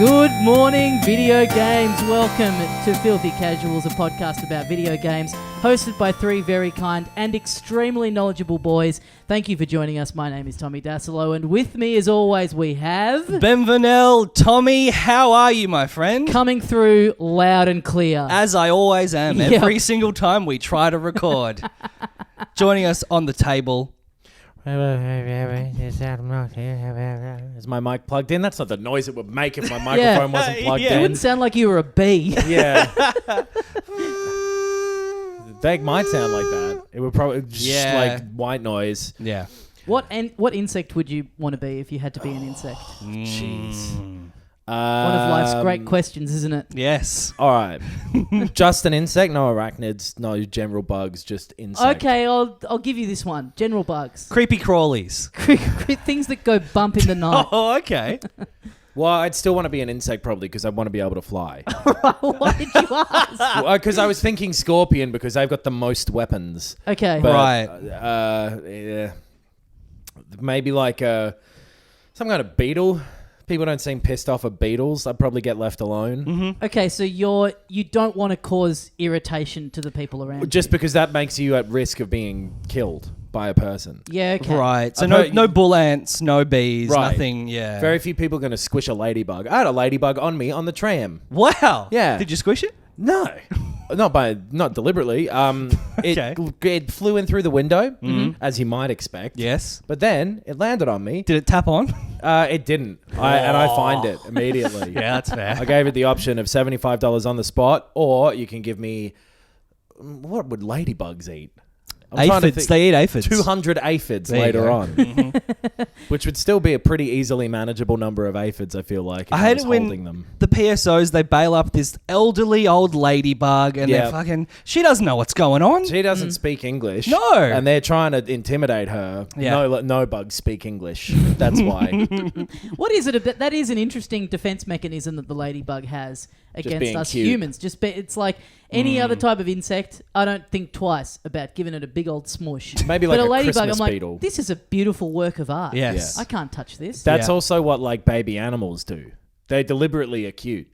Good morning, video games. Welcome to Filthy Casuals, a podcast about video games, hosted by three very kind and extremely knowledgeable boys. Thank you for joining us. My name is Tommy Dasilo, and with me, as always, we have... Ben Vanel. Tommy, how are you, my friend? Coming through loud and clear. As I always am, every single time we try to record. Joining us on the table... Is my mic plugged in? That's not the noise it would make if my microphone wasn't plugged in. It wouldn't sound like you were a bee. Yeah. They might sound like that. It would probably just like white noise. Yeah. What insect would you want to be if you had to be an insect? Jeez. One of life's great questions, isn't it? Yes. All right. Just an insect? No arachnids, no general bugs, just insect. Okay, I'll give you this one. General bugs. Creepy crawlies. Things that go bump in the night. Oh, okay. Well, I'd still want to be an insect probably because I want to be able to fly. Why did you ask? Because I was thinking scorpion because they've got the most weapons. Okay. But, Right. Yeah. Maybe like some kind of beetle. People don't seem pissed off at beetles. I'd probably get left alone. Mm-hmm. Okay, so you don't want to cause irritation to the people around Just you. because that makes you at risk of being killed by a person. Yeah, okay. Right. So I've no bull ants, no bees, Right. nothing. Yeah. Very few people are going to squish a ladybug. I had a ladybug on me on the tram. Wow. Yeah. Did you squish it? No. Not deliberately. Okay. It flew in through the window, as you might expect. Yes. But then it landed on me. Did it tap on? It didn't. And I fined it immediately. Yeah, that's fair. I gave it the option of $75 on the spot, or you can give me... What would ladybugs eat? I'm trying to Aphids. think. They eat aphids. 200 aphids There you later go. on. Which would still be a pretty easily manageable number of aphids, I feel like, if I I hate was it when holding them. the PSOs, they bail up this elderly old ladybug and Yeah. they're fucking... She doesn't know what's going on. She doesn't speak English. No. And they're trying to intimidate her. Yeah. No bugs speak English. That's why. What is it about? That is an interesting defense mechanism that the ladybug has against being us cute. humans. It's like any other type of insect. I don't think twice about giving it a big old smush. Maybe like but a ladybug, Christmas I'm like, beetle. this is a beautiful work of art. Yes. Yeah. I can't touch this. That's Yeah. also what like baby animals do. They deliberately are cute.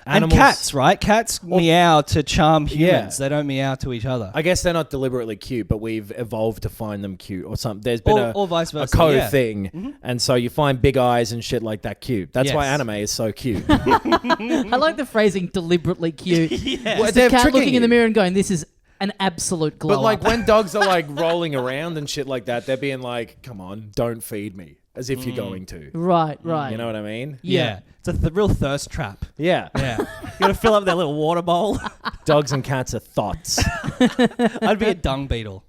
And cats, right? Cats meow to charm humans. Yeah. They don't meow to each other. I guess they're not deliberately cute, but we've evolved to find them cute or something. There's been Or vice versa, a code yeah. thing. And so you find big eyes and shit like that cute. That's why Yes. anime is so cute. I like the phrasing deliberately cute. Well, Just they're a cat tricking looking in the you. mirror and going, this is an absolute glow But like up. when dogs are like rolling around and shit like that, they're being like, come on, don't feed me. As if you're going to. Right. You know what I mean? Yeah. It's a real thirst trap. Yeah. Yeah. You got to fill up their little water bowl. Dogs and cats are thoughts. I'd be a dung beetle.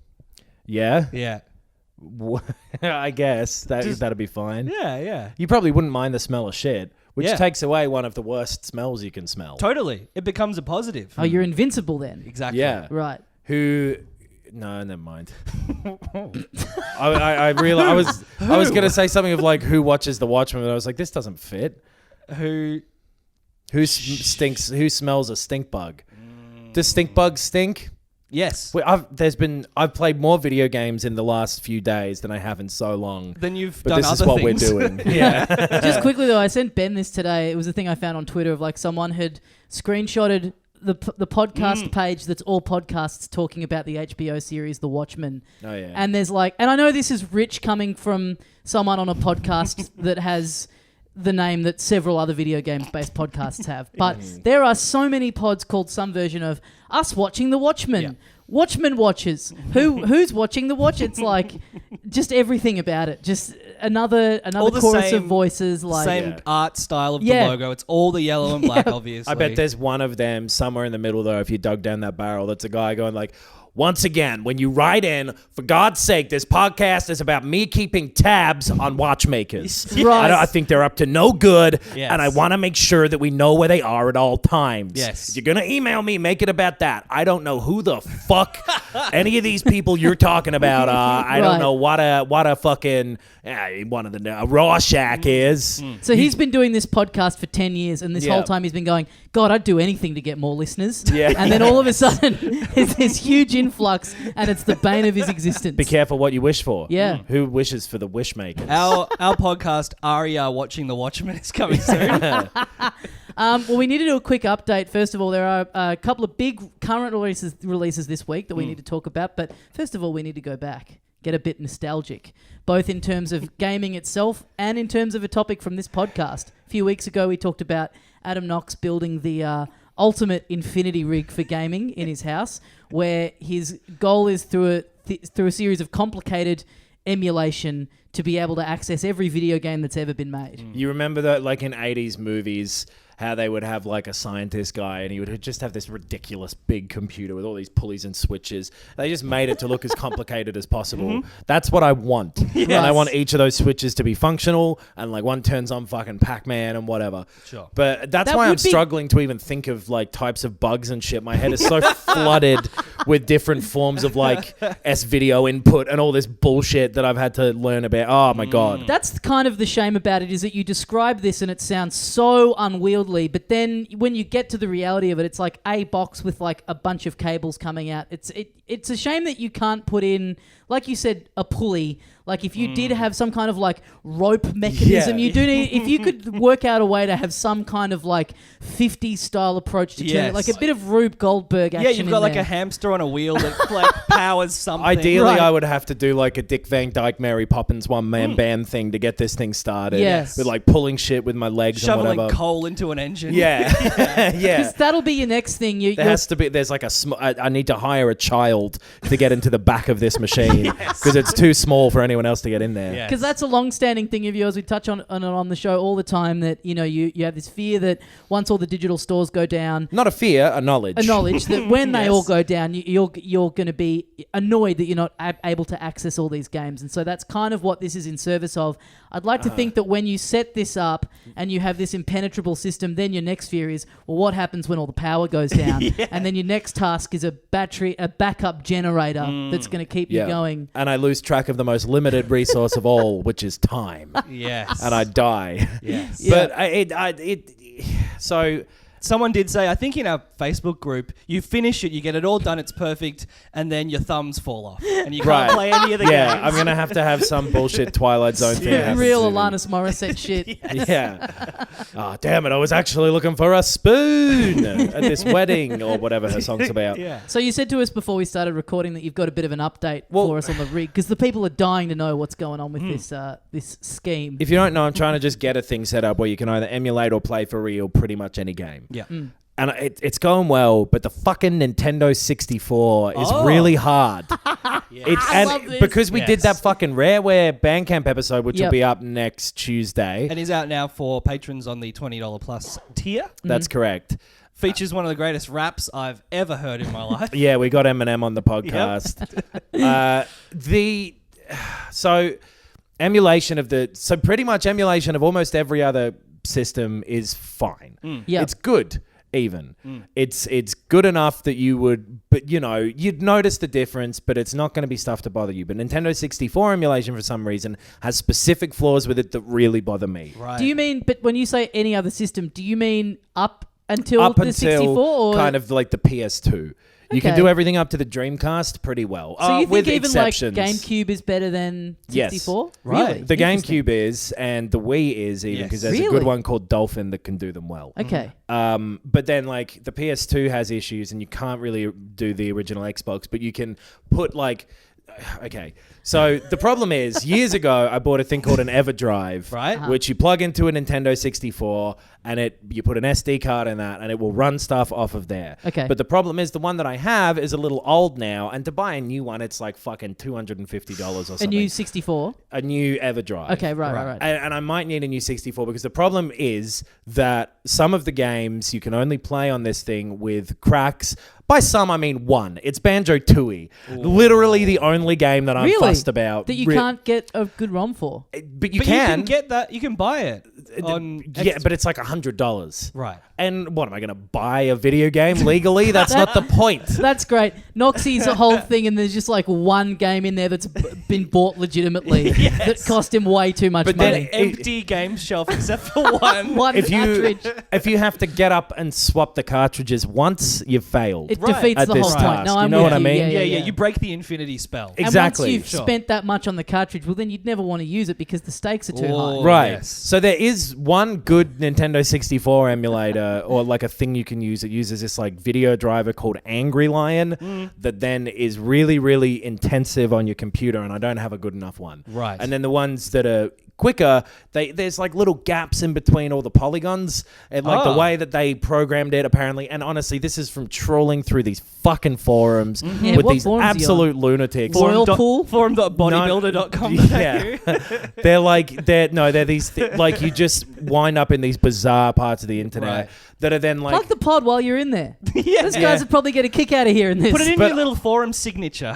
Yeah? Yeah. I guess that'd be fine. Yeah. You probably wouldn't mind the smell of shit, which Yeah. takes away one of the worst smells you can smell. Totally. It becomes a positive. Oh, you're invincible then. Exactly. Yeah. Right. No, never mind. I realized I was gonna say something of like who watches The Watchmen, but I was like, this doesn't fit. Who Stinks? Who smells a stink bug? Does stink bugs stink? Yes. Wait, I've played more video games in the last few days than I have in so long. Then you've But done this other is what things. we're doing. Yeah. Just quickly though, I sent Ben this today. It was a thing I found on Twitter of like someone had screenshotted the podcast page that's all podcasts talking about the HBO series The Watchmen. Oh yeah. And there's like, and I know this is rich coming from someone on a podcast that has the name that several other video games based podcasts have, but there are so many pods called some version of us watching The Watchmen. Yeah. Watchmen watchers. Who's watching The Watch? It's like just everything about it. Just another All the chorus same- of voices. Like Same art style of Yeah. the logo. It's all the yellow and black, obviously. I bet there's one of them somewhere in the middle, though, if you dug down that barrel, that's a guy going like, once again, when you write in, for God's sake, this podcast is about me keeping tabs on watchmakers. Right. I think they're up to no good, Yes. and I want to make sure that we know where they are at all times. Yes. If you're going to email me, make it about that. I don't know who the fuck any of these people you're talking about are. I Right. don't know what a fucking one of the Rorschach is. So he's been doing this podcast for 10 years, and this Yeah. whole time he's been going, God, I'd do anything to get more listeners. Yeah. And then all of a sudden, there's this huge influx, and it's the bane of his existence. Be careful what you wish for. Yeah. Who wishes for the wish makers? Our podcast, Aria Watching the Watchmen, is coming soon. Well, we need to do a quick update. First of all, there are a couple of big current releases this week that we need to talk about. But first of all, we need to go back, get a bit nostalgic, both in terms of gaming itself and in terms of a topic from this podcast. A few weeks ago, we talked about Adam Knox building the ultimate infinity rig for gaming in his house, where his goal is through a series of complicated emulation to be able to access every video game that's ever been made. You remember that, like in 80s movies, how they would have like a scientist guy and he would just have this ridiculous big computer with all these pulleys and switches. They just made it to look as complicated as possible. That's what I want. Yes. And I want each of those switches to be functional and like one turns on fucking Pac-Man and whatever. Sure. But that's That why I'm would be- struggling to even think of like types of bugs and shit. My head is so flooded with different forms of like S-video input and all this bullshit that I've had to learn about. Oh my God. That's kind of the shame about it, is that you describe this and it sounds so unwieldy, but then when you get to the reality of it, it's like a box with like a bunch of cables coming out. It's a shame that you can't put in, like you said, a pulley. Like if you did have some kind of like rope mechanism, Yeah. you do need, if you could work out a way to have some kind of like 50s style approach to turn it, Yes. like a bit of Rube Goldberg action. Yeah, you've got in like there. a hamster on a wheel that like powers something. Ideally, Right. I would have to do like a Dick Van Dyke, Mary Poppins one-man band thing to get this thing started. Yes. With like pulling shit with my legs and shoveling whatever. coal into an engine. Yeah. Yeah. Because that'll be your next thing. There has to be, there's like I need to hire a child to get into the back of this machine because it's too small for anyone else to get in there. Yeah. Because that's a long-standing thing of yours. We touch on it on the show all the time, that you have this fear that once all the digital stores go down, Not a fear, a knowledge. that when they Yes. all go down, you're going to be annoyed that you're not able to access all these games. And so that's kind of what this is in service of. I'd like to think that when you set this up and you have this impenetrable system, then your next fear is, well, what happens when all the power goes down? And then your next task is a backup generator that's going to keep you going. And I lose track of the most limited resource of all, which is time. Yes. And I die. Yes. But so Someone did say, I think in our Facebook group, you finish it, you get it all done, it's perfect, and then your thumbs fall off. And you can't play any of the yeah, games. I'm going to have some bullshit Twilight Zone thing happen Real to me. Alanis Morissette shit. Yeah. Oh, damn it. I was actually looking for a spoon at this wedding or whatever her song's about. Yeah. So you said to us before we started recording that you've got a bit of an update for us on the rig, because the people are dying to know what's going on with this scheme. If you don't know, I'm trying to just get a thing set up where you can either emulate or play for real pretty much any game. Yeah. And it's going well, but the fucking Nintendo 64 is really hard. I love this. Because we did Yes. that fucking Rareware Bandcamp episode, which will Yep. be up next Tuesday. And is out now for patrons on the $20 plus tier. That's correct. Features one of the greatest raps I've ever heard in my life. Yeah, we got Eminem on the podcast. So pretty much emulation of almost every other system is fine. Yep. It's good. Even it's good enough that you'd notice the difference, but it's not going to be stuff to bother you. But Nintendo 64 emulation for some reason has specific flaws with it that really bother me. Right. Do you mean, but when you say any other system, do you mean up until Up the until 64? Or? kind of like the PS2. You can Okay. do everything up to the Dreamcast pretty well. So you think with even exceptions. like GameCube is better than 64? Yes. Right. Really? The Interesting. GameCube is, and the Wii is even, Yes. because there's a Really? good one called Dolphin that can do them well. Okay. But then like the PS2 has issues and you can't really do the original Xbox, but you can put like, okay. So the problem is years ago, I bought a thing called an EverDrive, Right. which you plug into a Nintendo 64 and you put an SD card in that and it will run stuff off of there. Okay. But the problem is the one that I have is a little old now, and to buy a new one, it's like fucking $250 or something. A new 64? A new EverDrive. Okay, right. And I might need a new 64 because the problem is that some of the games you can only play on this thing with cracks. By some, I mean one. It's Banjo-Tooie. Literally the only game that I'm Really? fussed about. That you can't get a good ROM for? But you But can. you can get that. You can buy it. On Yeah, but it's like $100. Right. And what, am I going to buy a video game legally? That's not the point. That's great. Noxie's a whole thing, and there's just like one game in there that's been bought legitimately that cost him way too much But then money. Empty game shelf except for one. One cartridge. If you have to get up and swap the cartridges once, you've failed. defeats at the this whole point. task. No, You I'm know with what I you. mean? Yeah, you break the infinity spell. And Exactly. once you've spent that much on the cartridge, well, then you'd never want to use it because the stakes are too high. Right. Yes. So there is one good Nintendo 64 emulator or like a thing you can use. It uses this like video driver called Angry Lion that then is really, really intensive on your computer, and I don't have a good enough one. Right. And then the ones that are quicker, there's like little gaps in between all the polygons, and like the way that they programmed it apparently. And honestly, this is from trawling through these fucking forums Yeah, with what these forums are you absolute lunatics. Whirlpool? Forum.bodybuilder.com. Yeah. they're these like you just wind up in these bizarre parts of the internet that are then like Plug the pod while you're in there. Yeah. Those guys would probably get a kick out of hearing this. Put it in But- your little forum signature.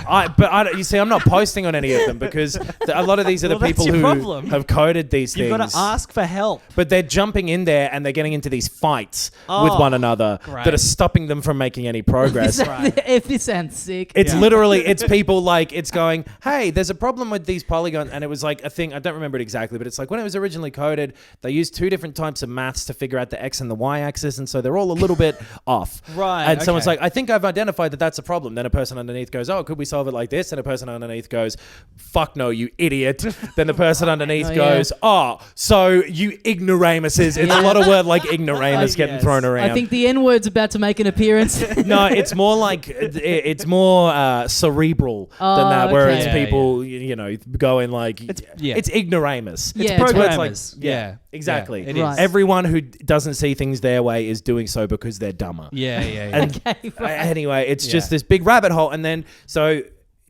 you see, I'm not posting on any of them because a lot of these are the Well, that's people your who problem. have coded these You've things. got to ask for help. But they're jumping in there and they're getting into these fights with Oh, one another great. that are stopping them from making any progress. If this sounds sick. It's literally, it's people like, it's going, hey, there's a problem with these polygons. And it was like a thing, I don't remember it exactly, but it's like when it was originally coded, they used two different types of maths to figure out the X and the Y axis. And so they're all a little bit off. Right, And someone's okay. like, I think I've identified that that's a problem. Then a person underneath goes, oh, could we solve it like this? And a person underneath goes, fuck no, you idiot. Then the person underneath goes, oh, so you ignoramuses. It's a lot of word like ignoramus getting thrown around. I think the N-word's about to make an appearance. No, it's more like it's more cerebral than that, where okay. it's Yeah, people, you know, going like it's ignoramus. Yeah, It's where it's programmers. like, Yeah. exactly. Yeah, it Right. is. Everyone who doesn't see things their way is doing so because they're dumber. Yeah. And Okay, right. anyway, it's just this big rabbit hole, and then so.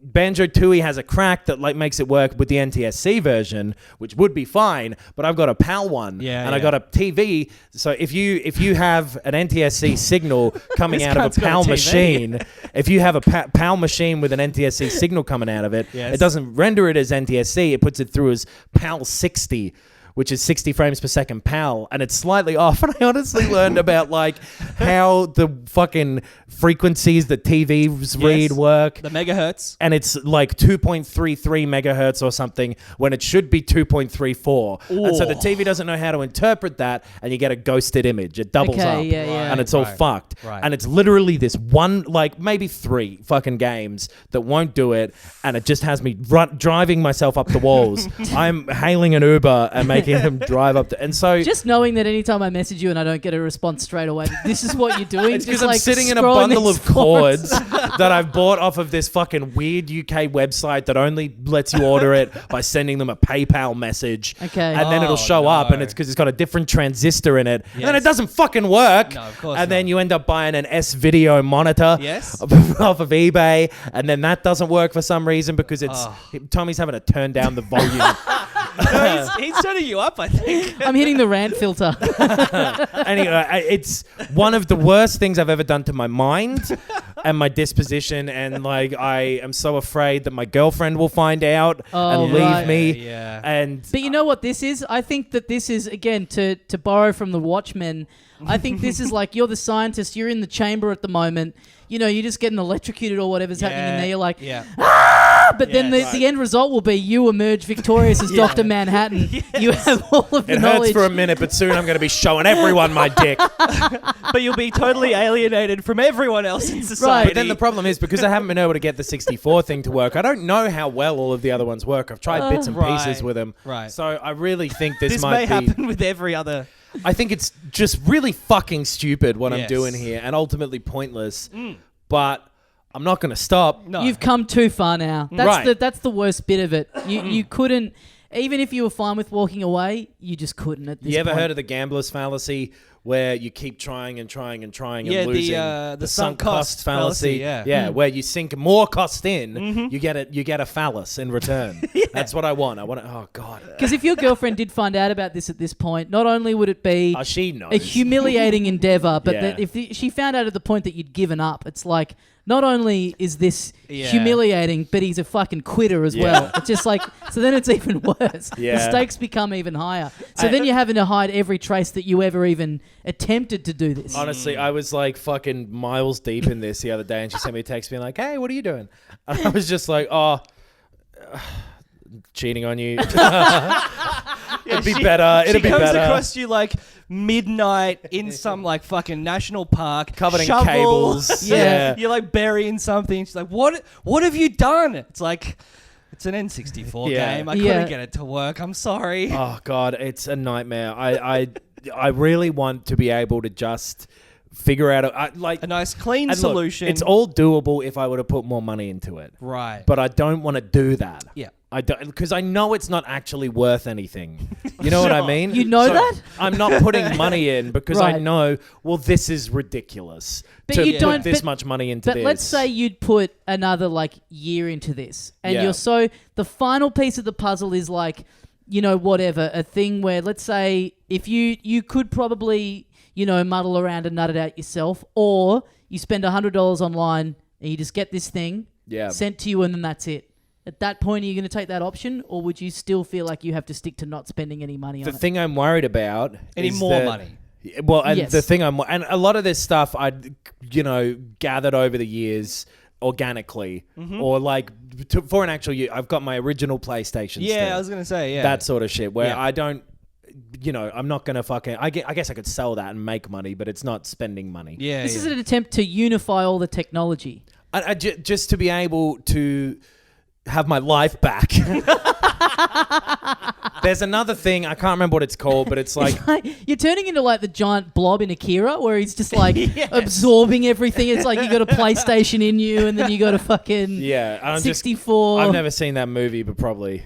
Banjo-Tooie has a crack that like makes it work with the NTSC version, which would be fine, but I've got a PAL one, and I got a TV. So if you have an NTSC signal coming out of cunt's a got a PAL TV. machine, if you have a PAL machine with an NTSC signal coming out of it, Yes. it doesn't render it as NTSC. It puts it through as PAL 60. Which is 60 frames per second PAL, and it's slightly off. And I honestly learned about like how the fucking frequencies that TVs read work. The megahertz. And it's like 2.33 megahertz or something when it should be 2.34. And so the TV doesn't know how to interpret that, and you get a ghosted image. It doubles Okay, up, yeah. and it's all Right. fucked. Right. And it's literally this one, like maybe 3 fucking games that won't do it, and it just has me driving myself up the walls. I'm hailing an Uber and making him drive up, and so Just knowing that anytime I message you and I don't get a response straight away, this is what you're doing. it's because just I'm like sitting in a scrolling bundle these of cords forums. that I've bought off of this fucking weird UK website that only lets you order it by sending them a PayPal message. Okay. And then it'll show up, and it's because it's got a different transistor in it. And then it doesn't fucking work. No, of course And then not. you end up buying an S-Video monitor Yes. off of eBay, and then that doesn't work for some reason because it's Tommy's having to turn down the volume. No, he's turning you up, I think. I'm hitting the rant filter. Anyway, it's one of the worst things I've ever done to my mind and my disposition, and like I am so afraid that my girlfriend will find out and leave right. me. Yeah. And But you know what this is? I think that this is, again, to borrow from the Watchmen, I think this is like you're the scientist, you're in the chamber at the moment, you know, you're just getting electrocuted or whatever's happening in there, you're like, but then the end result will be you emerge victorious as Dr. Manhattan. Yes. You have all of the it knowledge. hurts for a minute, but soon I'm going to be showing everyone my dick. But you'll be totally alienated from everyone else in society. But then the problem is, because I haven't been able to get the 64 thing to work, I don't know how well all of the other ones work. I've tried bits and pieces with them. Right. So I really think this may might be... happen with every other... I think it's just really fucking stupid what I'm Yes. doing here, and ultimately pointless. But I'm not going to stop. No. You've come too far now. That's the worst bit of it. You couldn't, even if you were fine with walking away, you just couldn't at this You ever point. heard of the gambler's fallacy, where you keep trying and trying and trying Yeah, and losing? the sunk cost fallacy, yeah. where you sink more cost in, you get a phallus in return. That's what I want. Oh God. Because if your girlfriend did find out about this at this point, not only would it be She knows. a humiliating endeavor, but Yeah. that if she found out at the point that you'd given up, it's like, not only is this Yeah. humiliating, but he's a fucking quitter as well. It's just like, so then it's even worse. Yeah. The stakes become even higher. So then you're having to hide every trace that you ever even attempted to do this. Honestly, I was like fucking miles deep in this the other day, and she sent me a text being like, "Hey, what are you doing?" And I was just like, cheating on you. It'd be better. It'd be She comes better. across you like midnight in some like fucking national park, Covered in shovel. cables. Yeah. You're like burying something. She's like, what have you done? It's like, it's an N64 game. I couldn't get it to work. I'm sorry. Oh God, it's a nightmare. I really want to be able to just figure out A nice clean and solution. Look, it's all doable if I were to put more money into it. right. But I don't want to do that. Yeah. I don't, because I know it's not actually worth anything. You know what I mean? You know So that? I'm not putting money in because I Right. know, well, this is ridiculous But to you put don't- this but- much money into But this. let's say you'd put another like year into this, and Yeah. you're so the final piece of the puzzle is like, you know, whatever, a thing where let's say if you could probably, you know, muddle around and nut it out yourself, or you spend $100 online and you just get this thing sent to you, and then that's it. At that point, are you going to take that option, or would you still feel like you have to stick to not spending any money on the it? thing I'm worried about Any is more that- money. Well, and Yes. the thing and a lot of this stuff I, gathered over the years organically, or like for an actual year. I've got my original PlayStation. Yeah, still. I was gonna say that sort of shit where Yeah. I don't. I'm not gonna fucking. I guess I could sell that and make money, but it's not spending money. Yeah. This is an attempt to unify all the technology. Just to be able to have my life back. There's another thing, I can't remember what it's called, but it's like... You're turning into like the giant blob in Akira, where he's just like absorbing everything. It's like you got a PlayStation in you, and then you got a fucking Yeah, I'm 64. I've never seen that movie, but probably...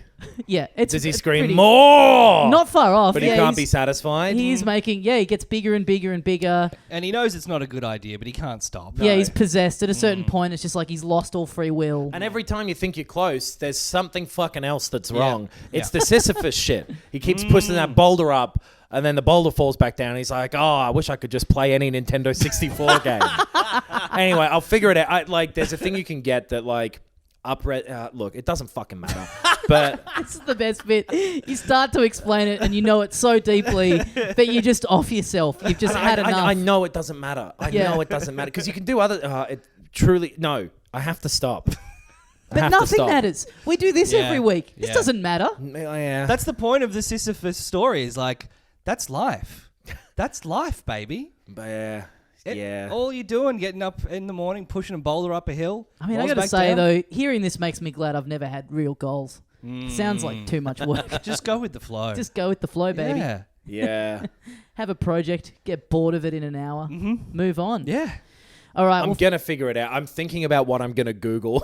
Yeah, it's Does he it's scream pretty- more? Not far off. But yeah, he can't be he's- satisfied? He's making, he gets bigger and bigger and bigger. And he knows it's not a good idea, but he can't stop. Yeah, he's possessed. At a certain point, it's just like he's lost all free will. And every time you think you're close, there's something fucking else that's Yeah. wrong. It's the Sisyphus shit. He keeps pushing that boulder up, and then the boulder falls back down. And he's like, "Oh, I wish I could just play any Nintendo 64 game." Anyway, I'll figure it out. There's a thing you can get that look, it doesn't fucking matter. But This is the best bit. You start to explain it, and you know it so deeply, but you're just off yourself. You've just had enough. I know it doesn't matter. I Yeah. know it doesn't matter because you can do other. No, I have to stop. But nothing matters. We do this Yeah. every week. This Yeah. doesn't matter. Yeah. That's the point of the Sisyphus story. Is like, that's life. That's life, baby. Yeah. Yeah. All you're doing, getting up in the morning, pushing a boulder up a hill. I mean, I rolls got to back say, down. though, hearing this makes me glad I've never had real goals. Sounds like too much work. Just go with the flow. Just go with the flow, baby. Yeah. Yeah. Have a project, get bored of it in an hour, move on. Yeah. All right. I'm gonna figure it out. I'm thinking about what I'm gonna Google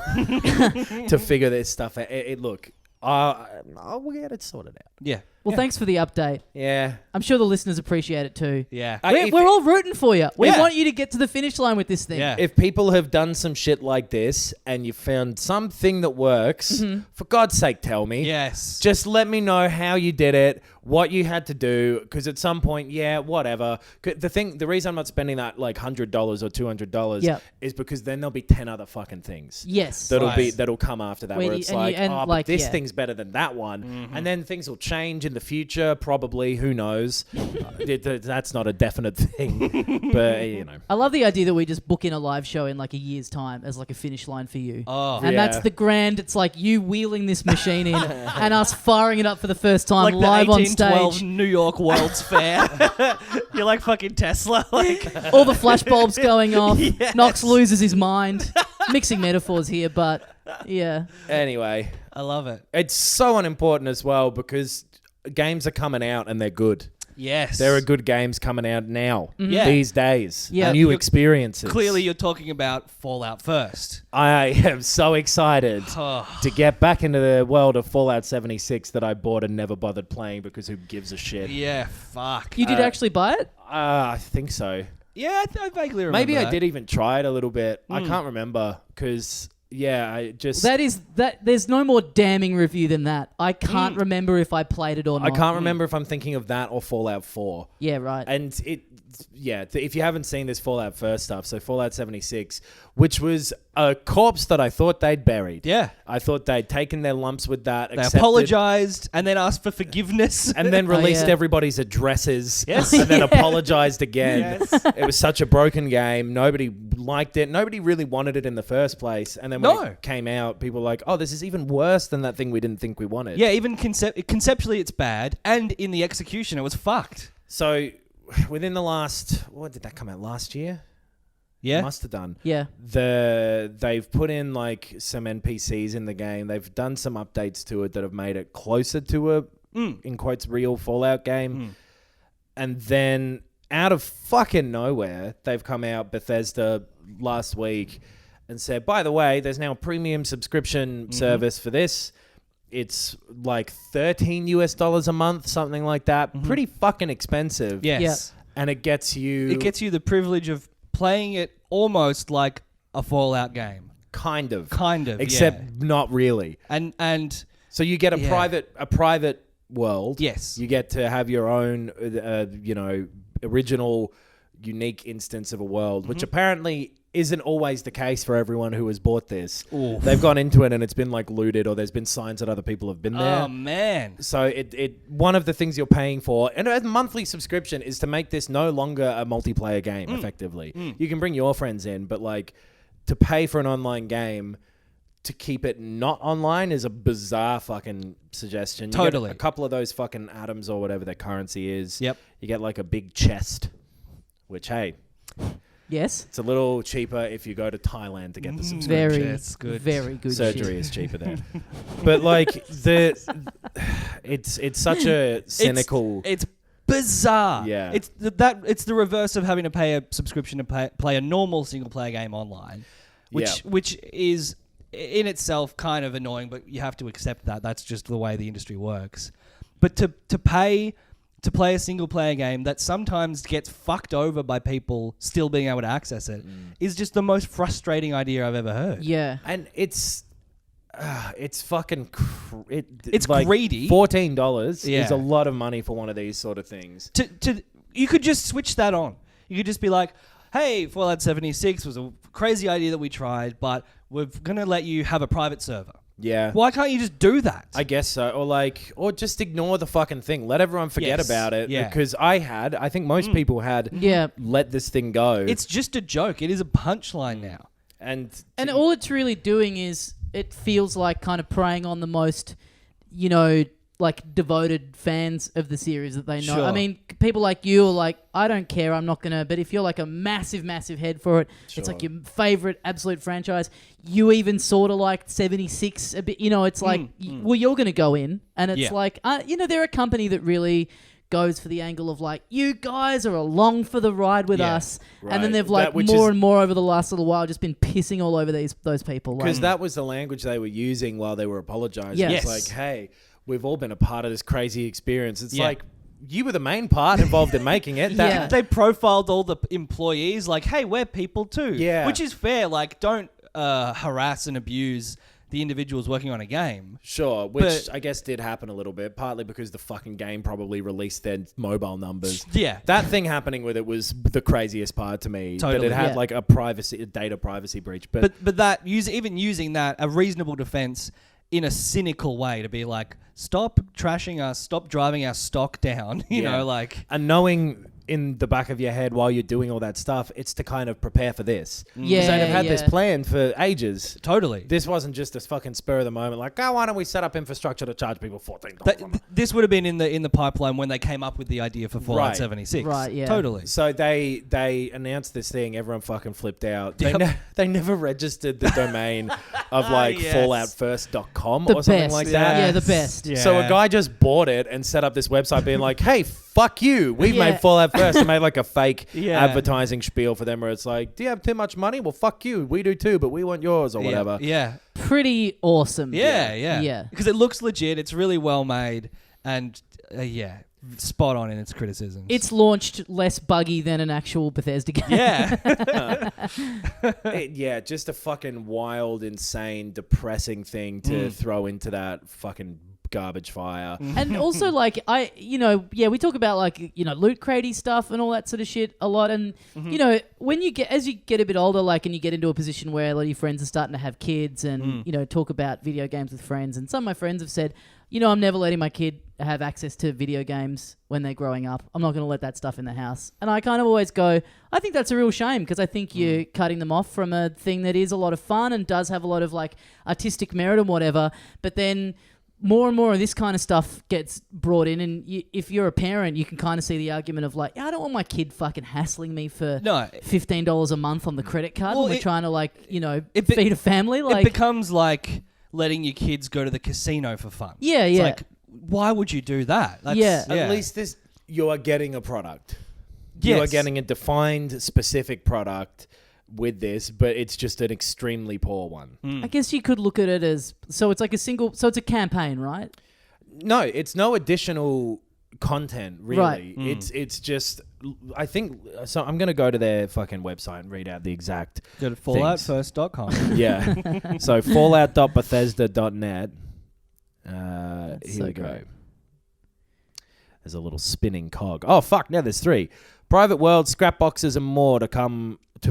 to figure this stuff out. Look, we'll get it sorted out. Yeah. Well, thanks for the update. Yeah. I'm sure the listeners appreciate it too. Yeah. We're all rooting for you. We Yeah. want you to get to the finish line with this thing. Yeah. If people have done some shit like this and you found something that works, for God's sake, tell me. Yes. Just let me know how you did it, what you had to do, because at some point, whatever. The reason I'm not spending that like $100 or $200 Yep. is because then there'll be 10 other fucking things. Yes. That'll come after that, Where where you- it's and you- like, and but like, this yeah. thing's better than that one, and then things will change in the future. Probably, who knows? That's not a definite thing, but I love the idea that we just book in a live show in like a year's time as like a finish line for you. Oh. And Yeah. that's the grand, it's like you wheeling this machine in and us firing it up for the first time Like live the on 1812 stage. New York World's Fair. You're like fucking Tesla. Like, All the flash bulbs going off. Yes. Knox loses his mind. Mixing metaphors here, but yeah. anyway, I love it. it's so unimportant as well because games are coming out and they're good. Yes. There are good games coming out now, Yeah. these days. Yeah. New You're- experiences. Clearly, you're talking about Fallout first. I am so excited Oh. to get back into the world of Fallout 76 that I bought and never bothered playing because who gives a shit? Yeah, fuck. You did actually buy it? I think so. Yeah, I vaguely remember Maybe I that. did even try it a little bit. I can't remember because, I just... There's no more damning review than that. I can't remember if I played it or I not. can't remember if I'm thinking of that or Fallout 4. Yeah, right. And if you haven't seen this Fallout first stuff, so Fallout 76, which was a corpse that I thought they'd buried. Yeah. I thought they'd taken their lumps with that, They accepted, apologized and then asked for forgiveness. and then released yeah. everybody's addresses, Yes. and then apologized again. Yes. It was such a broken game. Nobody liked it. Nobody really wanted it in the first place. And then when it came out, people were like, oh, this is even worse than that thing we didn't think we wanted. Yeah, even conceptually it's bad, and in the execution it was fucked. So within the last, what did that come out last year? Yeah. Must have done. Yeah. They've put in like some NPCs in the game. They've done some updates to it that have made it closer to a, in quotes, real Fallout game. And then out of fucking nowhere, they've come out, Bethesda, last week and said, by the way, there's now a premium subscription service for this. It's like $13 a month, something like that. Pretty fucking expensive. Yes. And it gets you... It gets you the privilege of playing it almost like a Fallout game. Kind of. Except not really. And so you get a private world. Yes. You get to have your own, original, unique instance of a world, which apparently isn't always the case for everyone who has bought this. Oof. They've gone into it and it's been like looted, or there's been signs that other people have been there. Oh man. So it one of the things you're paying for, and a monthly subscription, is to make this no longer a multiplayer game, effectively. You can bring your friends in, but like to pay for an online game to keep it not online is a bizarre fucking suggestion. You Totally. get a couple of those fucking atoms or whatever their currency is. Yep. You get like a big chest, which, hey, Yes. it's a little cheaper if you go to Thailand to get the subscription. Very, That's good. very good Surgery shit. is cheaper there. But like it's such a cynical... It's bizarre. Yeah. It's the reverse of having to pay a subscription to play a normal single player game online, which is in itself kind of annoying, but you have to accept that. That's just the way the industry works. But to pay to play a single player game that sometimes gets fucked over by people still being able to access it is just the most frustrating idea I've ever heard. Yeah. And it's fucking... It's like greedy. $14 Yeah. is a lot of money for one of these sort of things. You could just switch that on. You could just be like, hey, Fallout 76 was a crazy idea that we tried, but we're going to let you have a private server. Yeah. Why can't you just do that? I guess so. Or just ignore the fucking thing. Let everyone forget Yes. about it. Yeah. Because I think most people had let this thing go. It's just a joke. It is a punchline now. And all it's really doing is it feels like kind of preying on the most, like devoted fans of the series that they know. Sure. I mean, people like you are like, I don't care, I'm not gonna. But if you're like a massive, massive head for it, it's like your favorite absolute franchise. You even sort of like 76 a bit. It's like, well, you're gonna go in, and it's like, they're a company that really goes for the angle of like, you guys are along for the ride with us, and then they've like more and more over the last little while just been pissing all over those people. Because that was the language they were using while they were apologizing. Yes. It's like, hey, we've all been a part of this crazy experience. It's like, you were the main part involved in making it. They profiled all the employees like, hey, we're people too. Yeah. Which is fair. Like, don't harass and abuse the individuals working on a game. Sure, which I guess did happen a little bit, partly because the fucking game probably released their mobile numbers. Yeah. That thing happening with it was the craziest part to me. Totally. That it had like a data privacy breach. But that using that, a reasonable defense in a cynical way to be like, stop trashing us, stop driving our stock down, and knowing in the back of your head while you're doing all that stuff, it's to kind of prepare for this. Yeah, because they've had this planned for ages. Totally. This wasn't just a fucking spur of the moment, like, why don't we set up infrastructure to charge people $14? This would have been in the pipeline when they came up with the idea for Fallout 76. Right, yeah. Totally. So they announced this thing, everyone fucking flipped out. They never registered the domain of like falloutfirst.com or something like that. Yeah, the best. Yeah. So a guy just bought it and set up this website being like, hey, fuck you. We've made Fallout First, and made like a fake advertising spiel for them where it's like, do you have too much money? Well, fuck you. We do too, but we want yours or whatever. Yeah. Pretty awesome. Yeah. Because it looks legit. It's really well made. And spot on in its criticisms. It's launched less buggy than an actual Bethesda game. Yeah. Just a fucking wild, insane, depressing thing to throw into that fucking garbage fire. And also, like, we talk about, like, loot cratey stuff and all that sort of shit a lot. And, when as you get a bit older, like, and you get into a position where a lot of your friends are starting to have kids and, talk about video games with friends. And some of my friends have said, I'm never letting my kid have access to video games when they're growing up. I'm not going to let that stuff in the house. And I kind of always go, I think that's a real shame because I think you're cutting them off from a thing that is a lot of fun and does have a lot of, like, artistic merit and whatever. But then more and more of this kind of stuff gets brought in, and if you're a parent, you can kind of see the argument of like, I don't want my kid fucking hassling me for $15 a month on the credit card when we're trying to feed a family. It becomes like letting your kids go to the casino for fun. Yeah, it's yeah. like, why would you do that? At least you are getting a product. Yes. You are getting a defined, specific product with this, but it's just an extremely poor one. I guess you could look at it as, so it's a campaign, right? No, it's no additional content, really. Right. It's just, I think, so I'm going to go to their fucking website and read out the exact Go to falloutfirst.com. Yeah. So fallout.bethesda.net. Here we go. There's a little spinning cog. Oh, fuck. Now there's 3. Private world, scrap boxes, and more to come to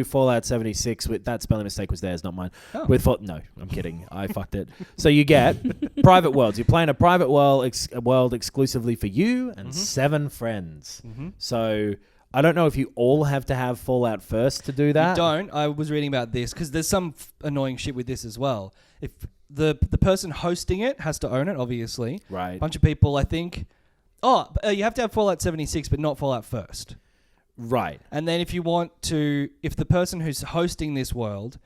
Fallout 76. With that spelling mistake was theirs, not mine. Oh. No, I'm kidding. I fucked it. So you get private worlds. You're playing a private world exclusively for you and 7 friends. Mm-hmm. So I don't know if you all have to have Fallout First to do that. You don't. I was reading about this because there's some annoying shit with this as well. If the person hosting it has to own it, obviously. Right. A bunch of people, I think. You have to have Fallout 76, but not Fallout First. Right. And then if the person who's hosting this world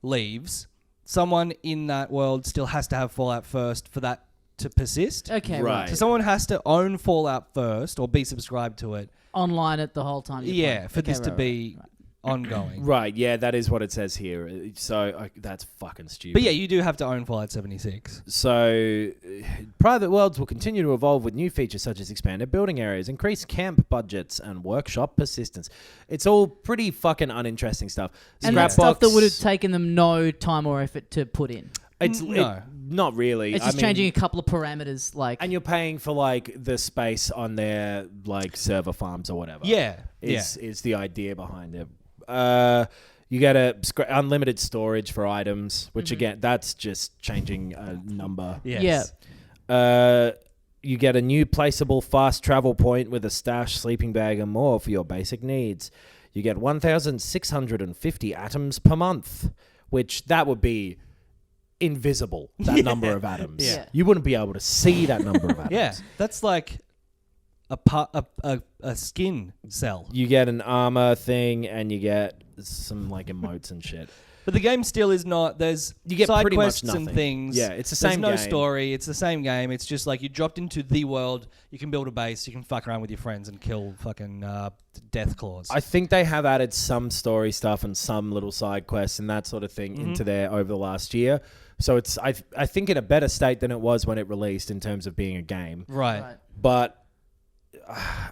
leaves, someone in that world still has to have Fallout First for that to persist. Okay, Right. So someone has to own Fallout First or be subscribed to it. Online it the whole time. For this to be ongoing. Right, yeah, that is what it says here. So that's fucking stupid. But yeah, you do have to own Fallout 76. So private worlds will continue to evolve with new features such as expanded building areas, increased camp budgets, and workshop persistence. It's all pretty fucking uninteresting stuff. And that's stuff that would have taken them no time or effort to put in. Not really. It's just changing a couple of parameters, and you're paying for like the space on their like server farms or whatever. Is the idea behind it. You get unlimited storage for items, which again, that's just changing a number. Yes. Yeah. You get a new placeable fast travel point with a stash, sleeping bag, and more for your basic needs. You get 1,650 atoms per month, which that would be invisible, that number of atoms. Yeah. You wouldn't be able to see that number of atoms. Yeah, that's like a skin cell. You get an armor thing, and you get some like emotes and shit. But the game still is not. You get side pretty much quests and nothing. things. Yeah, it's the same There's no game. story. It's the same game. It's just like you dropped into the world. You can build a base. You can fuck around with your friends and kill fucking death claws. I think they have added some story stuff and some little side quests and that sort of thing into there over the last year. So it's I think in a better state than it was when it released in terms of being a game. Right. But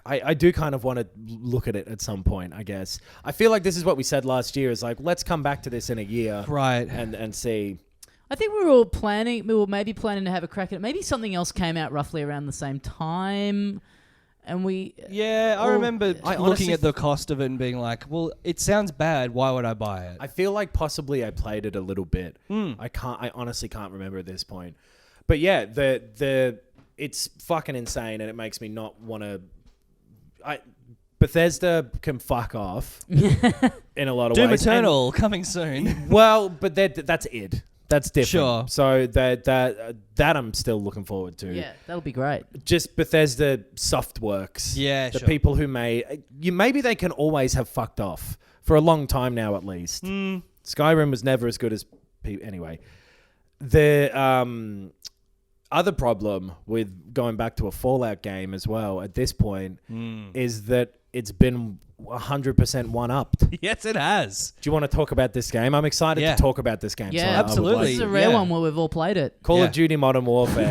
I do kind of want to look at it at some point, I guess. I feel like this is what we said last year is like, let's come back to this in a year. Right. And see. I think we were maybe planning to have a crack at it. Maybe something else came out roughly around the same time. And I remember looking at the cost of it and being like, well, it sounds bad. Why would I buy it? I feel like possibly I played it a little bit. I honestly can't remember at this point. But yeah, it's fucking insane, and it makes me not want to. Bethesda can fuck off in a lot of Doom ways. Eternal coming soon. Well, but that's id. That's different. Sure. So that I'm still looking forward to. Yeah, that'll be great. Just Bethesda Softworks. Yeah, the sure. people who maybe they can always have fucked off for a long time now, at least. Skyrim was never as good as anyway. The other problem with going back to a Fallout game as well at this point is that it's been 100% one-upped. Yes, it has. Do you want to talk about this game? I'm excited to talk about this game. Yeah, so absolutely. This is a rare one where we've all played it. Call of Duty Modern Warfare.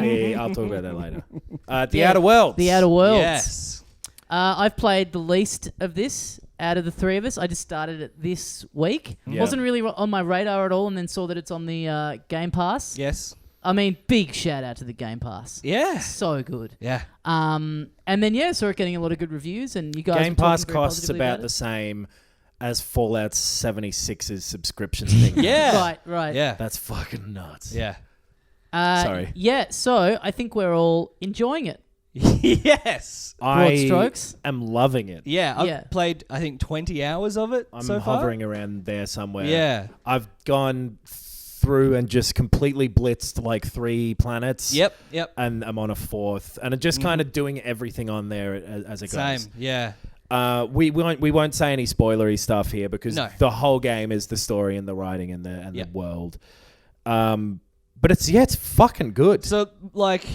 Yeah, I'll talk about that later. The Outer Worlds. The Outer Worlds. Yes. I've played the least of this out of the 3 of us. I just started it this week. Yeah. Wasn't really on my radar at all, and then saw that it's on the Game Pass. Yes. I mean, big shout out to the Game Pass. Yeah. So good. Yeah. And then, saw it getting a lot of good reviews, and you guys Game were talking Pass very costs positively about the same as Fallout 76's subscription thing. Yeah. Right. Yeah. That's fucking nuts. Yeah. Sorry. Yeah, so I think we're all enjoying it. Yes. Broad strokes. am loving it. Yeah. I've played, I think, 20 hours of it I'm so far. hovering around there somewhere. Yeah. I've gone through and just completely blitzed like 3 planets. Yep. And I'm on a 4th, and I'm just kind of doing everything on there as it goes. Same. Yeah. We won't say any spoilery stuff here because No. the whole game is the story and the writing and the world. But it's fucking good. So, like,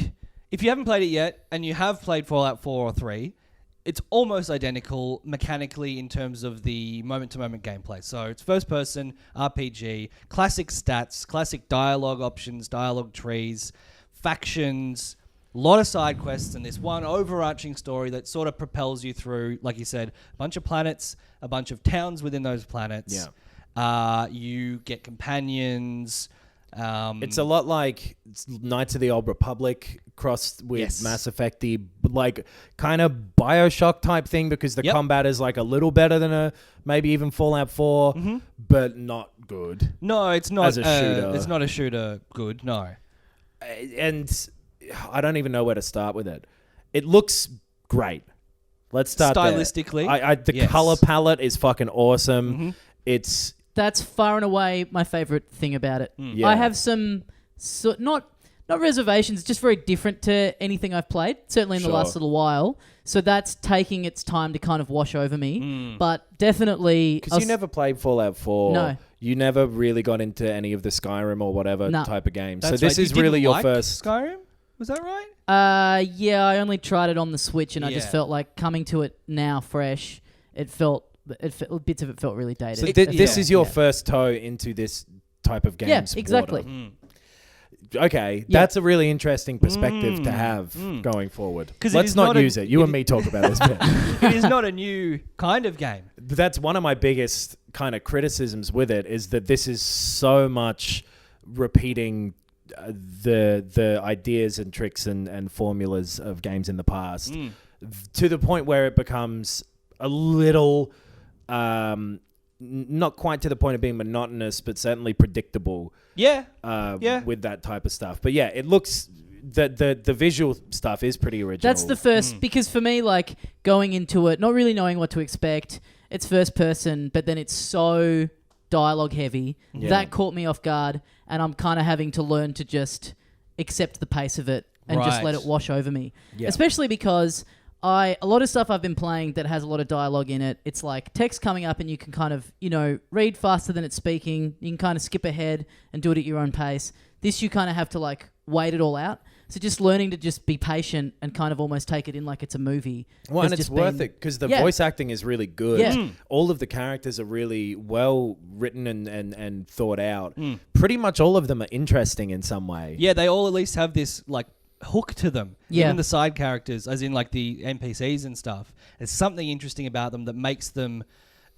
if you haven't played it yet and you have played Fallout 4 or 3, it's almost identical mechanically in terms of the moment-to-moment gameplay. So it's first-person RPG, classic stats, classic dialogue options, dialogue trees, factions, a lot of side quests, and this one overarching story that sort of propels you through, like you said, a bunch of planets, a bunch of towns within those planets. Yeah. You get companions. It's a lot like Knights of the Old Republic crossed with Mass Effect-y, like kind of Bioshock type thing because the combat is like a little better than maybe even Fallout 4, but not good. No, it's not as a shooter. It's not a shooter good, no. And I don't even know where to start with it. It looks great. Let's start stylistically. The color palette is fucking awesome. That's far and away my favorite thing about it. Yeah. I have some not reservations, just very different to anything I've played, certainly in the last little while. So that's taking its time to kind of wash over me. But definitely... Because you never played Fallout 4. No. You never really got into any of the Skyrim or whatever type of game. That's so this right. is You really didn't your like first... Skyrim? Was that right? Yeah, I only tried it on the Switch and I just Yeah. felt like coming to it now fresh, bits of it felt really dated. So this is your first toe into this type of game's exactly. water. Okay, that's a really interesting perspective to have going forward. Let's not use it. You and me talk about this bit. It is not a new kind of game. That's one of my biggest kind of criticisms with it is that this is so much repeating the ideas and tricks and formulas of games in the past to the point where it becomes a little not quite to the point of being monotonous, but certainly predictable. With that type of stuff. But yeah, it looks the visual stuff is pretty original. That's the first because for me, like going into it, not really knowing what to expect. It's first person, but then it's so dialogue heavy. That caught me off guard, and I'm kind of having to learn to just accept the pace of it and just let it wash over me. Especially because a lot of stuff I've been playing that has a lot of dialogue in it, it's like text coming up and you can kind of, read faster than it's speaking. You can kind of skip ahead and do it at your own pace. This you kind of have to like wait it all out. So just learning to just be patient and kind of almost take it in like it's a movie. Well, and it's worth it because the voice acting is really good. Yeah. All of the characters are really well written and thought out. Pretty much all of them are interesting in some way. Yeah, they all at least have this like hook to them. Yeah. Even the side characters, as in like the NPCs and stuff. There's something interesting about them that makes them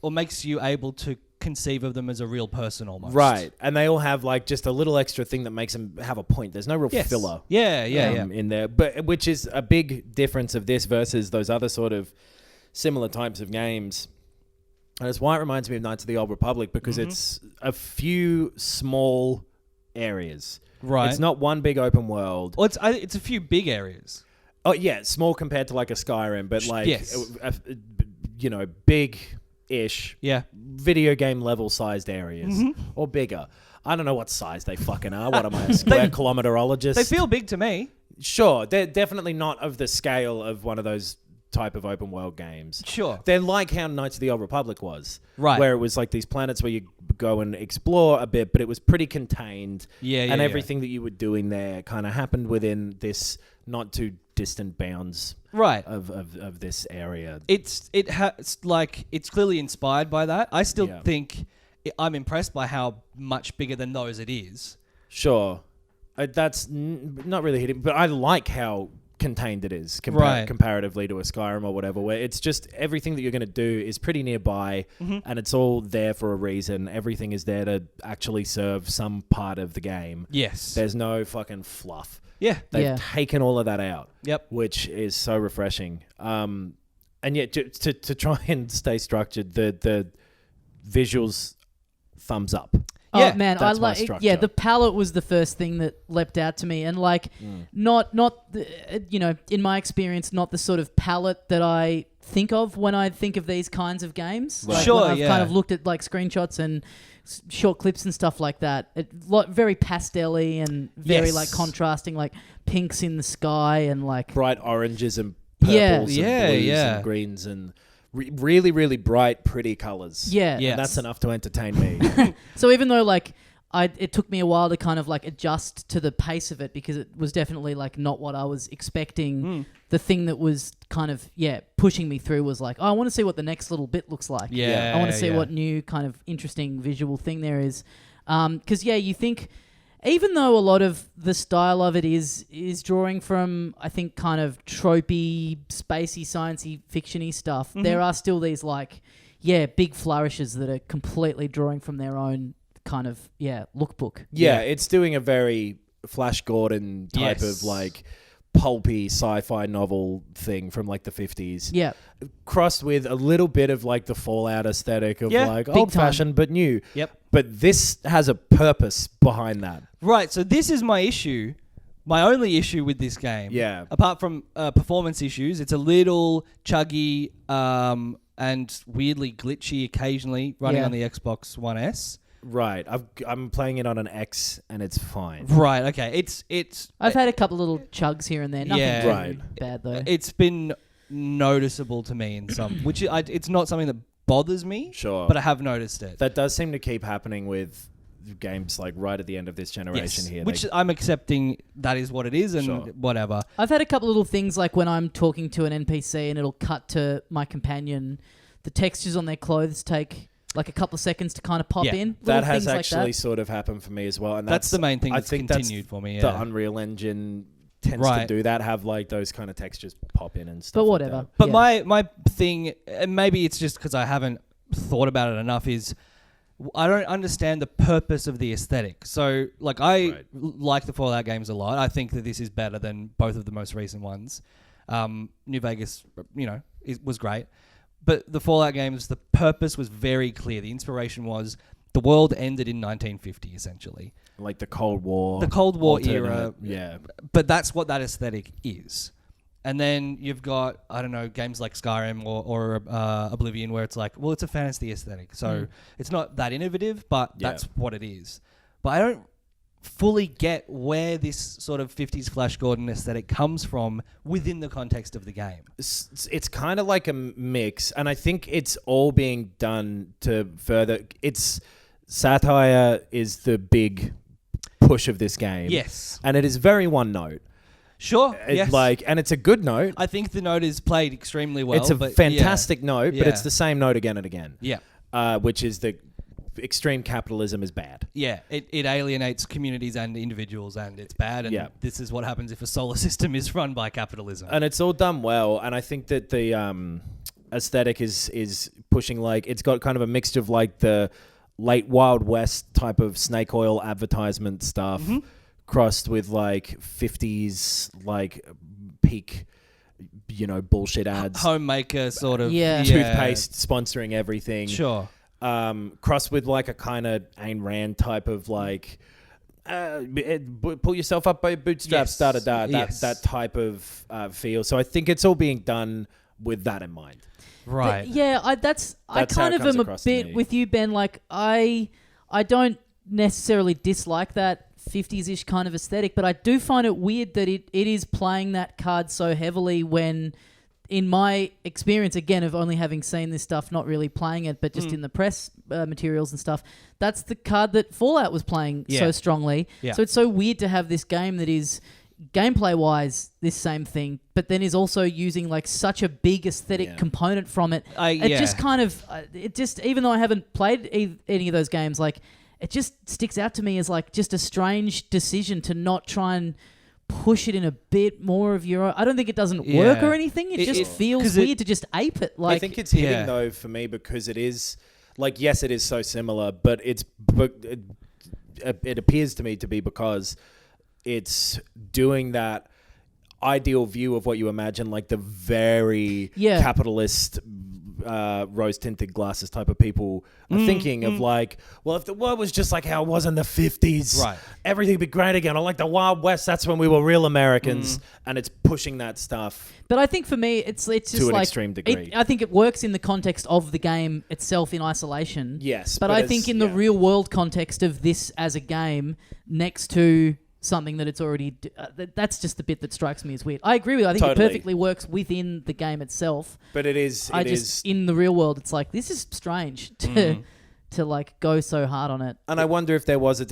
or makes you able to conceive of them as a real person almost. Right. And they all have like just a little extra thing that makes them have a point. There's no real filler. In there, but which is a big difference of this versus those other sort of similar types of games. And it's why it reminds me of Knights of the Old Republic because it's a few small areas. Right. It's not one big open world. Well, it's a few big areas. Oh yeah, small compared to like a Skyrim, but like big-ish. Yeah. Video game level sized areas or bigger. I don't know what size they fucking are. What am I, a square kilometerologist? They feel big to me. Sure, they're definitely not of the scale of one of those type of open world games. Sure. They're like how Knights of the Old Republic was. Right. Where it was like these planets where you go and explore a bit, but it was pretty contained. And everything that you were doing there kind of happened within this not too distant bounds of this area. It's clearly inspired by that. I still think I'm impressed by how much bigger than those it is. Sure. That's not really hitting, but I like how contained it is comparatively to a Skyrim or whatever, where it's just everything that you're going to do is pretty nearby and it's all there for a reason. Everything is there to actually serve some part of the game. Yes. There's no fucking fluff. Yeah. They've taken all of that out. Yep. Which is so refreshing. And yet to try and stay structured, the visuals thumbs up. Oh man, I that's my like. structure. Yeah, the palette was the first thing that leapt out to me, and like, not the, in my experience, not the sort of palette that I think of when I think of these kinds of games. Right. Like Sure, when I've yeah. kind of looked at like screenshots and short clips and stuff like that. Very pastel-y and very Yes. like contrasting, like pinks in the sky and like Bright oranges and Yeah. purples Yeah, and blues yeah. and greens and really, really bright, pretty colors. yeah. Yeah. And that's enough to entertain me. So even though like it took me a while to kind of like adjust to the pace of it because it was definitely like not what I was expecting. The thing that was kind of pushing me through was like, oh, I want to see what the next little bit looks like. Yeah, I want to see yeah. what new kind of interesting visual thing there is. Because you think even though a lot of the style of it is drawing from, I think, kind of tropey, spacey, sciencey, fictiony stuff, there are still these like big flourishes that are completely drawing from their own kind of lookbook. Yeah, it's doing a very Flash Gordon type Yes. of like pulpy sci-fi novel thing from like the 50s. Yeah. Crossed with a little bit of like the Fallout aesthetic of Yeah, like big old-fashioned but new. Yep. But this has a purpose behind that. Right, so this is my issue. My only issue with this game. Yeah. Apart from performance issues, it's a little chuggy and weirdly glitchy occasionally running Yeah. on the Xbox One S. Right. I'm playing it on an X and it's fine. Right, okay. It's I've had a couple little chugs here and there. Nothing Yeah. too Right. bad though. it's been noticeable to me in some, which it's not something that bothers me. Sure. But I have noticed it. That does seem to keep happening with games like right at the end of this generation here. Which They- I'm accepting that is what it is and Sure. whatever. I've had a couple little things like when I'm talking to an NPC and it'll cut to my companion, the textures on their clothes take like a couple of seconds to kind of pop Yeah. in. that Little has things actually like that. sort of happened for me as well. And That's the main thing I that's think continued for me. The Yeah. Unreal Engine tends Right. to do that, have like those kind of textures pop in and stuff. But like whatever. that. But Yeah. my thing, and maybe it's just because I haven't thought about it enough, is I don't understand the purpose of the aesthetic. So, like, Right. like the Fallout games a lot. I think that this is better than both of the most recent ones. New Vegas, was great. But the Fallout games, the purpose was very clear. The inspiration was the world ended in 1950, essentially. Like the Cold War. The Cold War alternate- era. Yeah. But that's what that aesthetic is. And then you've got, I don't know, games like Skyrim or Oblivion where it's like, well, it's a fantasy aesthetic. So it's not that innovative, but Yeah. that's what it is. But I don't fully get where this sort of 50s Flash Gordon aesthetic comes from within the context of the game. It's kind of like a mix, and I think it's all being done to further. It's satire is the big push of this game. Yes. And it is very one note. Sure. It- Yes. and it's a good note. I think the note is played extremely well. It's a but fantastic note, but Yeah. it's the same note again and again. Yeah. Which is the extreme capitalism is bad. Yeah, it alienates communities and individuals, and it's bad. And Yeah. this is what happens if a solar system is run by capitalism. And it's all done well, and I think that the aesthetic is pushing, like, it's got kind of a mixture of like the late Wild West type of snake oil advertisement stuff crossed with like 50s like peak bullshit ads, Homemaker sort of Yeah. toothpaste sponsoring everything, Sure. crossed with like a kind of Ayn Rand type of like pull yourself up by your bootstraps, Yes. that type of feel. So I think it's all being done with that in mind. Right. I That's kind how it of comes am a across to bit me. with you, Ben. Like I don't necessarily dislike that 50s-ish kind of aesthetic, but I do find it weird that it is playing that card so heavily when, in my experience, again, of only having seen this stuff, not really playing it, but just in the press materials and stuff, that's the card that Fallout was playing so strongly. Yeah. So it's so weird to have this game that is gameplay-wise this same thing, but then is also using like such a big aesthetic component from it. It just kind of, even though I haven't played any of those games, like it just sticks out to me as like just a strange decision to not try and push it in a bit more of your own. I don't think it doesn't work or anything. It just feels 'cause weird to just ape it. Like I think it's hitting though for me because it is like, yes, it is so similar, but it appears to me to be because it's doing that ideal view of what you imagine, like the very capitalist rose tinted glasses type of people are thinking of like, well, if the world was just like how it was in the 50s, right, everything would be great again. Or like the Wild West, that's when we were real Americans, and it's pushing that stuff. But I think for me, it's just to an like extreme degree. I think it works in the context of the game itself in isolation. Yes, but I think in the real world context of this as a game, next to something that it's already... that's just the bit that strikes me as weird. I agree with it. I think it perfectly works within the game itself. But it is... in the real world, it's like, this is strange to like go so hard on it. And I wonder if there was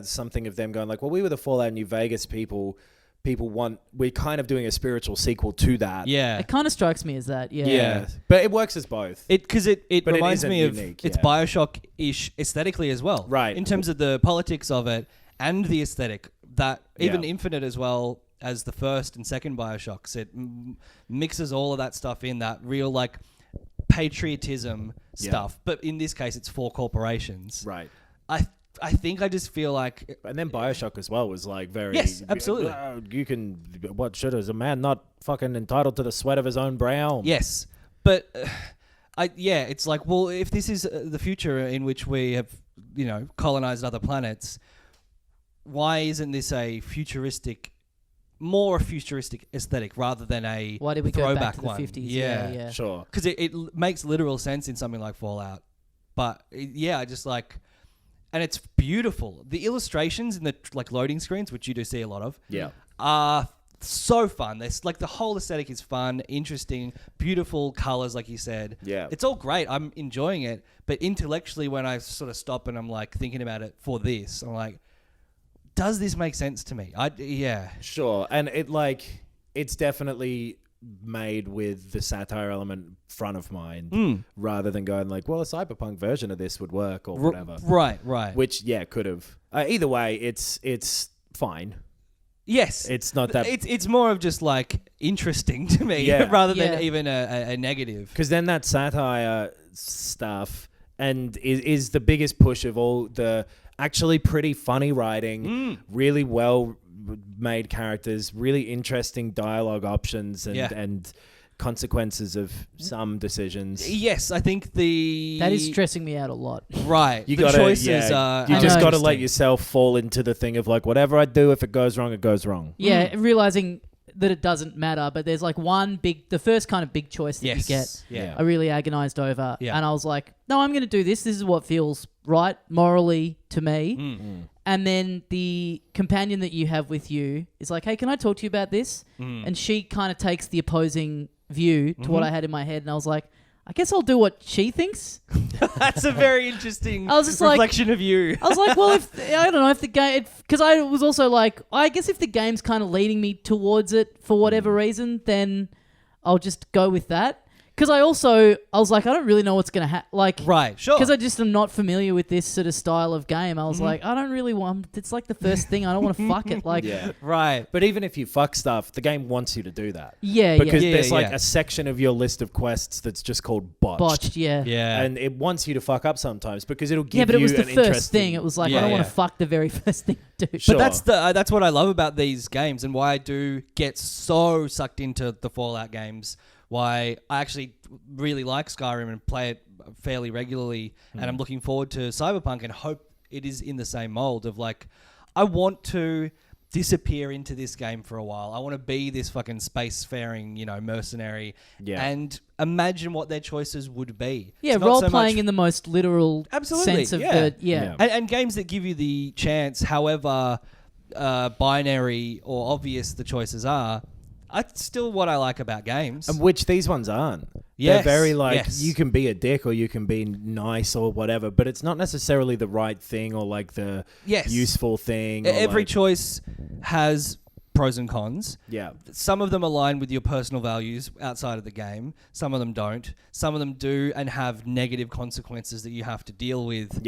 something of them going like, well, we were the Fallout New Vegas people. We're kind of doing a spiritual sequel to that. Yeah. It kind of strikes me as that, yeah. Yeah. But it works as both. Because it reminds me of... unique, It's Bioshock-ish aesthetically as well. Right. In terms of the politics of it and the aesthetic. That even Infinite as well as the first and second Bioshocks, it mixes all of that stuff in, that real like patriotism stuff. But in this case, it's for corporations. Right. I think I just feel like... And then Bioshock as well was like very... Yes, absolutely. You can... What should is a man not fucking entitled to the sweat of his own brow? Yes. But it's like, well, if this is the future in which we have, colonized other planets... Why isn't this more futuristic aesthetic rather than a Why did we throwback go back to the 50s? Yeah. Sure. Because it makes literal sense in something like Fallout. But I just like... And it's beautiful. The illustrations in the like loading screens, which you do see a lot of, are so fun. There's like the whole aesthetic is fun, interesting, beautiful colors, like you said. Yeah. It's all great. I'm enjoying it. But intellectually, when I sort of stop and I'm like thinking about it for this, I'm like... Does this make sense to me? Sure. And it's definitely made with the satire element front of mind rather than going like, well, a cyberpunk version of this would work or whatever. Right. Which, could have. Either way, it's fine. Yes. It's not that... It's more of just like interesting to me rather than even a negative. Because then that satire stuff and is the biggest push of all the... Actually pretty funny writing, really well made characters, really interesting dialogue options and consequences of some decisions. Yes, I think that is stressing me out a lot. Right. You the choices are... You just got to let yourself fall into the thing of like, whatever I do, if it goes wrong, it goes wrong. Yeah, realizing that it doesn't matter, but there's like the first kind of big choice that you get. Yeah. I really agonized over. Yeah. And I was like, no, I'm going to do this. This is what feels right morally to me. And then the companion that you have with you is like, hey, can I talk to you about this? And she kind of takes the opposing view to what I had in my head. And I was like, I guess I'll do what she thinks. That's a very interesting reflection like, of you. I was like, well, I don't know if the game... Because I was also like, I guess if the game's kind of leading me towards it for whatever reason, then I'll just go with that. Because I was like, I don't really know what's going to happen. Like, right, sure. Because I just am not familiar with this sort of style of game. I was like, I don't really want... It's like the first thing. I don't want to fuck it. Like, right. But even if you fuck stuff, the game wants you to do that. Yeah, because there's like a section of your list of quests that's just called botched. Botched, yeah. And it wants you to fuck up sometimes because it'll give you but it was the an first thing. It was like, I don't want to fuck the very first thing to do. Sure. But that's what I love about these games and why I do get so sucked into the Fallout games. Why I actually really like Skyrim and play it fairly regularly, and I'm looking forward to Cyberpunk and hope it is in the same mold of like, I want to disappear into this game for a while. I want to be this fucking spacefaring, mercenary, and imagine what their choices would be. Yeah, role-playing in the most literal sense of the... And games that give you the chance, however binary or obvious the choices are, that's still what I like about games. And which these ones aren't. Yes. They're very like, you can be a dick or you can be nice or whatever, but it's not necessarily the right thing or like the useful thing. Every choice has pros and cons. Yeah. Some of them align with your personal values outside of the game. Some of them don't. Some of them do and have negative consequences that you have to deal with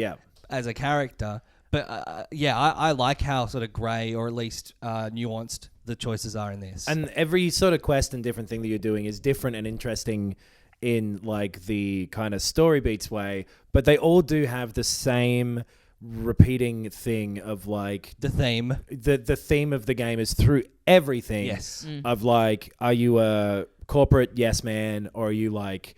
as a character. But I like how sort of grey or at least nuanced the choices are in this. And every sort of quest and different thing that you're doing is different and interesting in like the kind of story beats way, but they all do have the same repeating thing of like the theme. The theme of the game is through everything. Yes. Of like, are you a corporate yes man or are you like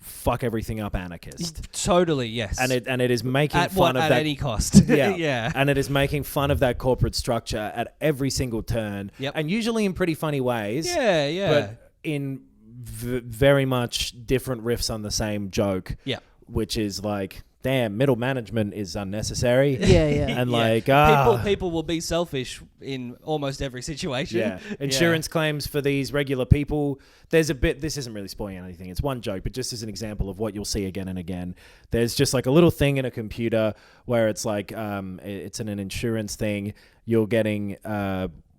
fuck everything up anarchist. Totally, yes. And it is making at fun of at that any cost. yeah. Yeah. And it is making fun of that corporate structure at every single turn. Yep. And usually in pretty funny ways. Yeah, yeah. But in very much different riffs on the same joke. Yeah. Which is like, damn, middle management is unnecessary. Yeah, yeah. And Yeah. like, people will be selfish in almost every situation. yeah. Insurance claims for these regular people. There's a bit, this isn't really spoiling anything. It's one joke, but just as an example of what you'll see again and again, there's just like a little thing in a computer where it's like, it's in an insurance thing. You're getting,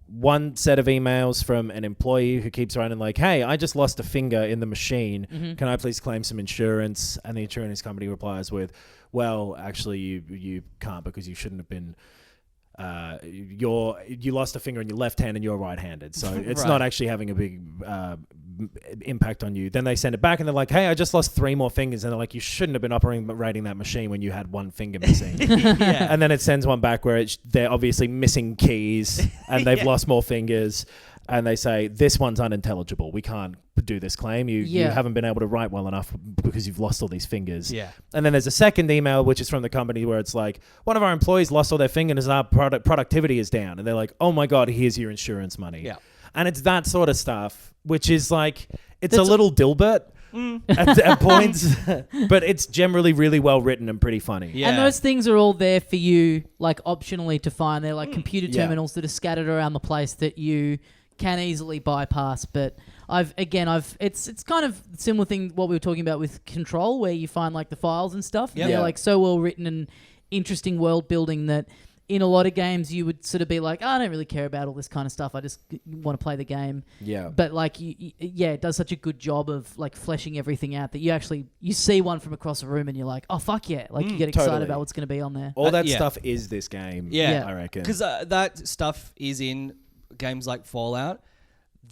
one set of emails from an employee who keeps writing like, hey, I just lost a finger in the machine. Mm-hmm. Can I please claim some insurance? And the insurance company replies with, well, actually you can't because you shouldn't have been, you lost a finger in your left hand and you're right-handed. So it's Right. not actually having a big impact on you. Then they send it back and they're like, hey, I just lost 3 more fingers. And they're like, you shouldn't have been operating that machine when you had 1 finger missing. Yeah. And then it sends one back where they're obviously missing keys and they've lost more fingers. And they say, this one's unintelligible. We can't do this claim. You haven't been able to write well enough because you've lost all these fingers. Yeah. And then there's a second email, which is from the company where it's like, one of our employees lost all their fingers and our productivity is down. And they're like, oh my God, here's your insurance money. Yeah. And it's that sort of stuff, which is like, it's a little Dilbert at points, but it's generally really well written and pretty funny. Yeah. And those things are all there for you, like optionally to find. They're like computer terminals that are scattered around the place that you can easily bypass. But it's kind of similar thing what we were talking about with Control, where you find like the files and stuff. Yep. They're like so well written and interesting world building that in a lot of games you would sort of be like, I don't really care about all this kind of stuff. I just want to play the game. Yeah. But like, it does such a good job of like fleshing everything out that you see one from across a room and you're like, oh fuck yeah! Like you get excited totally. about what's going to be on there. All that yeah. stuff is this game. Yeah. I reckon. Because that stuff is in games like Fallout.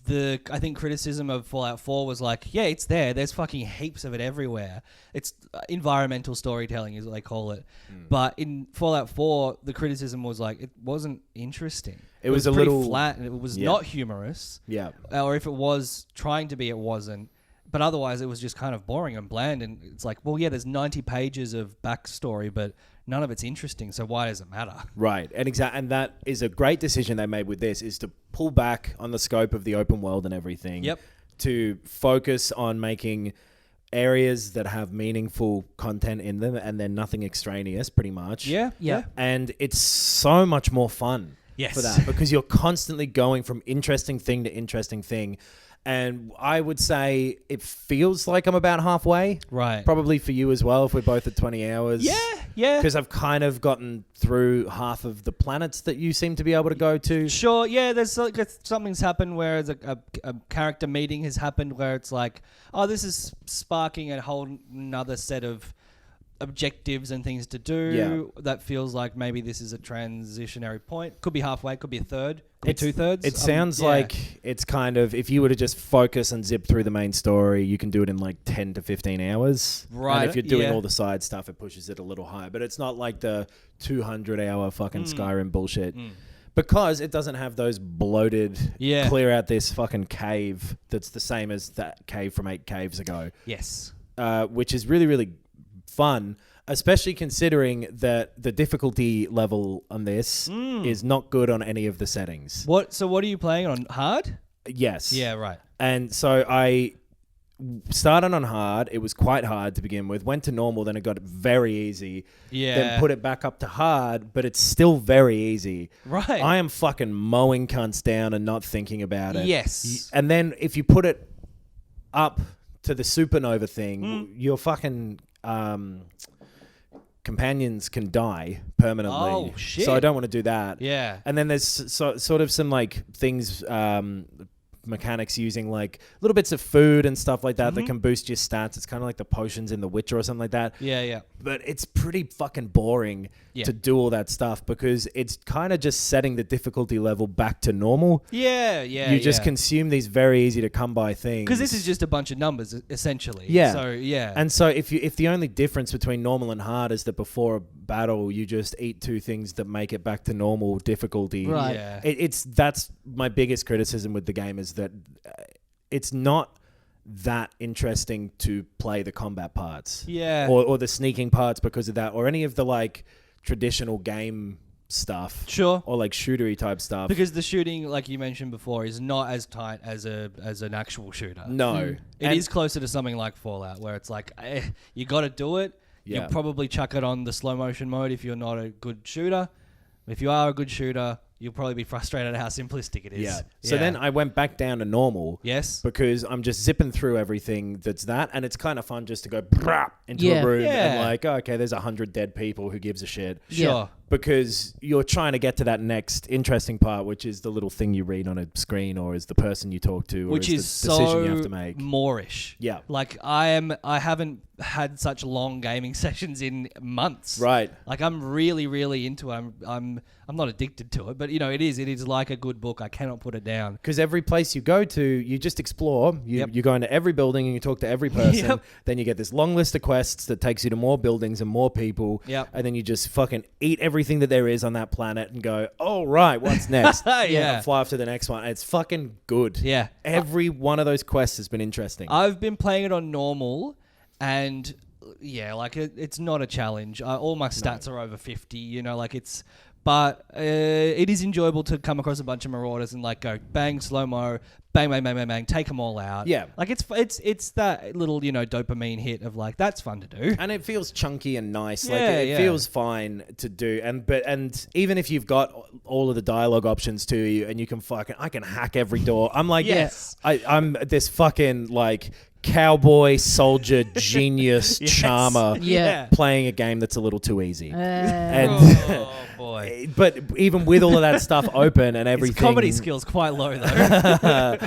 I think criticism of Fallout 4 was like, yeah, it's there. There's fucking heaps of it everywhere. It's environmental storytelling is what they call it. But in Fallout 4, the criticism was like, it wasn't interesting. It was a pretty little flat and it was not humorous. Yeah. Or if it was trying to be, it wasn't. But otherwise, it was just kind of boring and bland. And it's like, well, yeah, there's 90 pages of backstory, but none of it's interesting. So why does it matter? Right. And that is a great decision they made with this, is to pull back on the scope of the open world and everything. Yep. To focus on making areas that have meaningful content in them and then nothing extraneous, pretty much. Yeah. Yeah. And it's so much more fun Yes. for that because you're constantly going from interesting thing to interesting thing. And I would say it feels like I'm about halfway. Right. Probably for you as well, if we're both at 20 hours. Yeah. Because I've kind of gotten through half of the planets that you seem to be able to go to. Sure, yeah, there's like something's happened where a character meeting has happened where it's like, oh, this is sparking a whole another set of objectives and things to do. That feels like maybe this is a transitionary point. Could be halfway, could be a third, could be 2/3. It sounds like it's kind of, if you were to just focus and zip through the main story, you can do it in like 10 to 15 hours. Right. And if you're doing yeah. all the side stuff, it pushes it a little higher. But it's not like the 200-hour fucking Skyrim bullshit. Because it doesn't have those bloated, clear out this fucking cave that's the same as that cave from 8 caves ago. Yes. Which is really, really fun, especially considering that the difficulty level on this is not good on any of the settings. So what are you playing on? Hard? Yes. Yeah, right. And so I started on hard. It was quite hard to begin with. Went to normal, then it got very easy. Yeah. Then put it back up to hard, but it's still very easy. Right. I am fucking mowing cunts down and not thinking about it. Yes. And then if you put it up to the supernova thing, your fucking companions can die permanently. Oh, shit. So I don't want to do that. Yeah. And then there's sort of some like things, mechanics using like little bits of food and stuff like that that can boost your stats. It's kind of like the potions in The Witcher or something like that. Yeah. But it's pretty fucking boring to do all that stuff because it's kind of just setting the difficulty level back to normal. Yeah. You just consume these very easy to come by things. Because this is just a bunch of numbers, essentially. Yeah. So, yeah. And so if the only difference between normal and hard is that before a battle you just eat 2 things that make it back to normal difficulty. Right. Yeah. That's my biggest criticism with the game is that it's not that interesting to play the combat parts. Yeah. Or the sneaking parts because of that, or any of the like traditional game stuff. Sure. Or like shootery type stuff. Because the shooting, like you mentioned before, is not as tight as an actual shooter. No. It is closer to something like Fallout, where it's like, you got to do it. Yeah. You'll probably chuck it on the slow motion mode if you're not a good shooter. If you are a good shooter, you'll probably be frustrated at how simplistic it is. Yeah. So then I went back down to normal. Yes. Because I'm just zipping through everything that's that, and it's kind of fun just to go into a room and like, oh, okay, there's 100 dead people. Who gives a shit? Sure. Because you're trying to get to that next interesting part, which is the little thing you read on a screen, or is the person you talk to, or which is is the decision so you have to make. Moorish. Yeah. Like I haven't had such long gaming sessions in months. Right. Like I'm really, really into it. I'm not addicted to it, but you know, it is like a good book. I cannot put it down. Because every place you go to, you just explore. You go into every building and you talk to every person. Yep. Then you get this long list of quests that takes you to more buildings and more people. Yep. And then you just fucking eat everything that there is on that planet and go, oh, right, what's next? Yeah. And fly off to the next one. It's fucking good. Yeah. Every one of those quests has been interesting. I've been playing it on normal, and yeah, like it's not a challenge. All my stats are over 50. You know, like it's. But it is enjoyable to come across a bunch of marauders and like go bang, slow-mo, bang, bang, bang, bang, bang, take them all out. Yeah. Like it's that little, you know, dopamine hit of like, that's fun to do. And it feels chunky and nice. Yeah, Like it feels fine to do. And even if you've got all of the dialogue options to you and you can I can hack every door. I'm like, Yes. I'm this fucking like cowboy soldier genius charmer Yeah. playing a game that's a little too easy. And Oh boy. but even with all of that stuff open and His everything, comedy skills quite low though.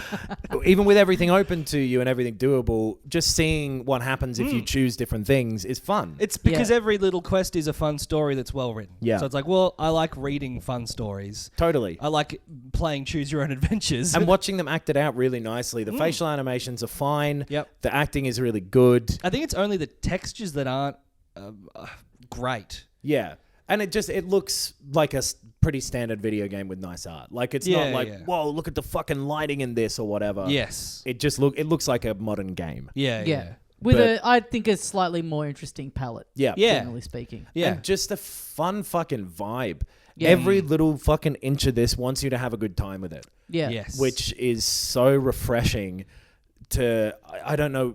even with everything open to you and everything doable, just seeing what happens if you choose different things is fun. It's because every little quest is a fun story that's well written. Yeah. So it's like, well, I like reading fun stories. Totally. I like playing choose your own adventures. And watching them acted out really nicely. The facial animations are fine. Yep. The acting is really good. I think it's only the textures that aren't great. Yeah. And it looks like a pretty standard video game with nice art. Like it's not like, whoa, look at the fucking lighting in this or whatever. Yes. It looks like a modern game. Yeah. With I think a slightly more interesting palette. Yeah. Generally speaking. Yeah. And just a fun fucking vibe. Yeah. Every little fucking inch of this wants you to have a good time with it. Yeah. Yes. Which is so refreshing I don't know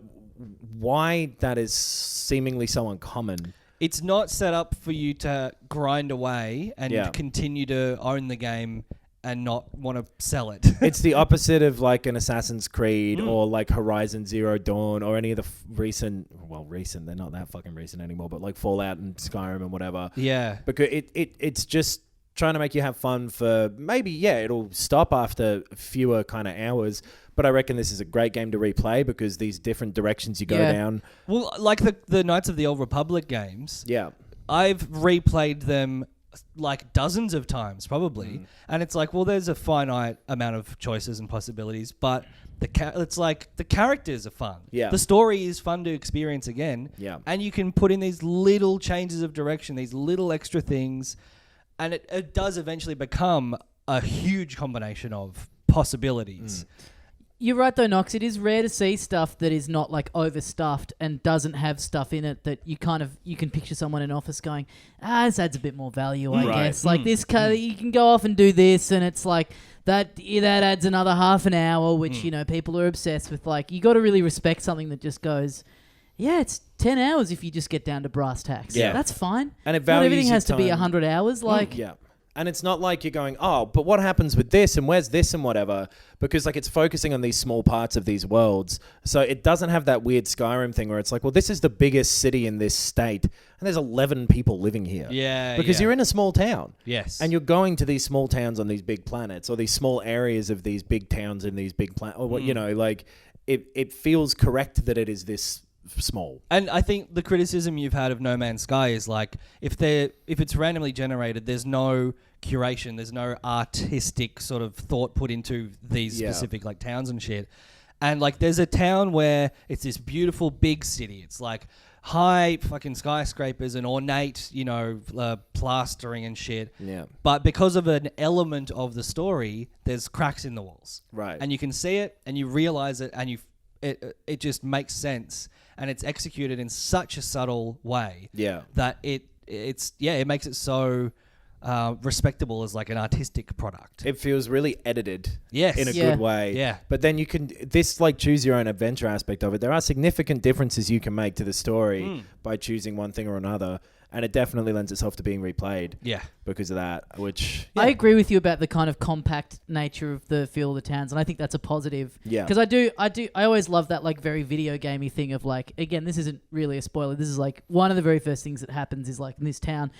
why that is seemingly so uncommon. It's not set up for you to grind away and continue to own the game and not want to sell it. It's the opposite of like an Assassin's Creed or like Horizon Zero Dawn or any of the recent, they're not that fucking recent anymore, but like Fallout and Skyrim and whatever. Yeah. Because it's just trying to make you have fun for maybe, it'll stop after fewer kind of hours. But I reckon this is a great game to replay because these different directions you go down. Well, like the Knights of the Old Republic games. Yeah. I've replayed them like dozens of times probably. And it's like, well, there's a finite amount of choices and possibilities, but it's like the characters are fun. Yeah. The story is fun to experience again. Yeah. And you can put in these little changes of direction, these little extra things, and it does eventually become a huge combination of possibilities. You're right though, Knox. It is rare to see stuff that is not like overstuffed and doesn't have stuff in it that you can picture someone in office going, this adds a bit more value, I guess. Like this, you can go off and do this, and it's like that adds another half an hour, which people are obsessed with. Like you got to really respect something that just goes, it's 10 hours if you just get down to brass tacks. Yeah, that's fine. And it not values everything your has to be time. 100 hours. Like And it's not like you're going, but what happens with this and where's this and whatever? Because like it's focusing on these small parts of these worlds. So it doesn't have that weird Skyrim thing where it's like, well, this is the biggest city in this state and there's 11 people living here. Yeah. Because you're in a small town. Yes. And you're going to these small towns on these big planets or these small areas of these big towns in these big planets. Or what, like it feels correct that it is this small. And I think the criticism you've had of No Man's Sky is like if it's randomly generated, there's no curation, there's no artistic sort of thought put into these specific like towns and shit. And like there's a town where it's this beautiful big city. It's like high fucking skyscrapers and ornate, plastering and shit. Yeah. But because of an element of the story, there's cracks in the walls. Right. And you can see it and you realize it and you it just makes sense, and it's executed in such a subtle way that it makes it so respectable as like an artistic product. It feels really edited, yes, in a good way. Yeah, but then you can like choose your own adventure aspect of it. There are significant differences you can make to the story by choosing one thing or another, and it definitely lends itself to being replayed. Yeah, because of that. Which I agree with you about the kind of compact nature of the feel of the towns, and I think that's a positive. Yeah, because I always love that like very video gamey thing of like, again, this isn't really a spoiler. This is like one of the very first things that happens is like in this town.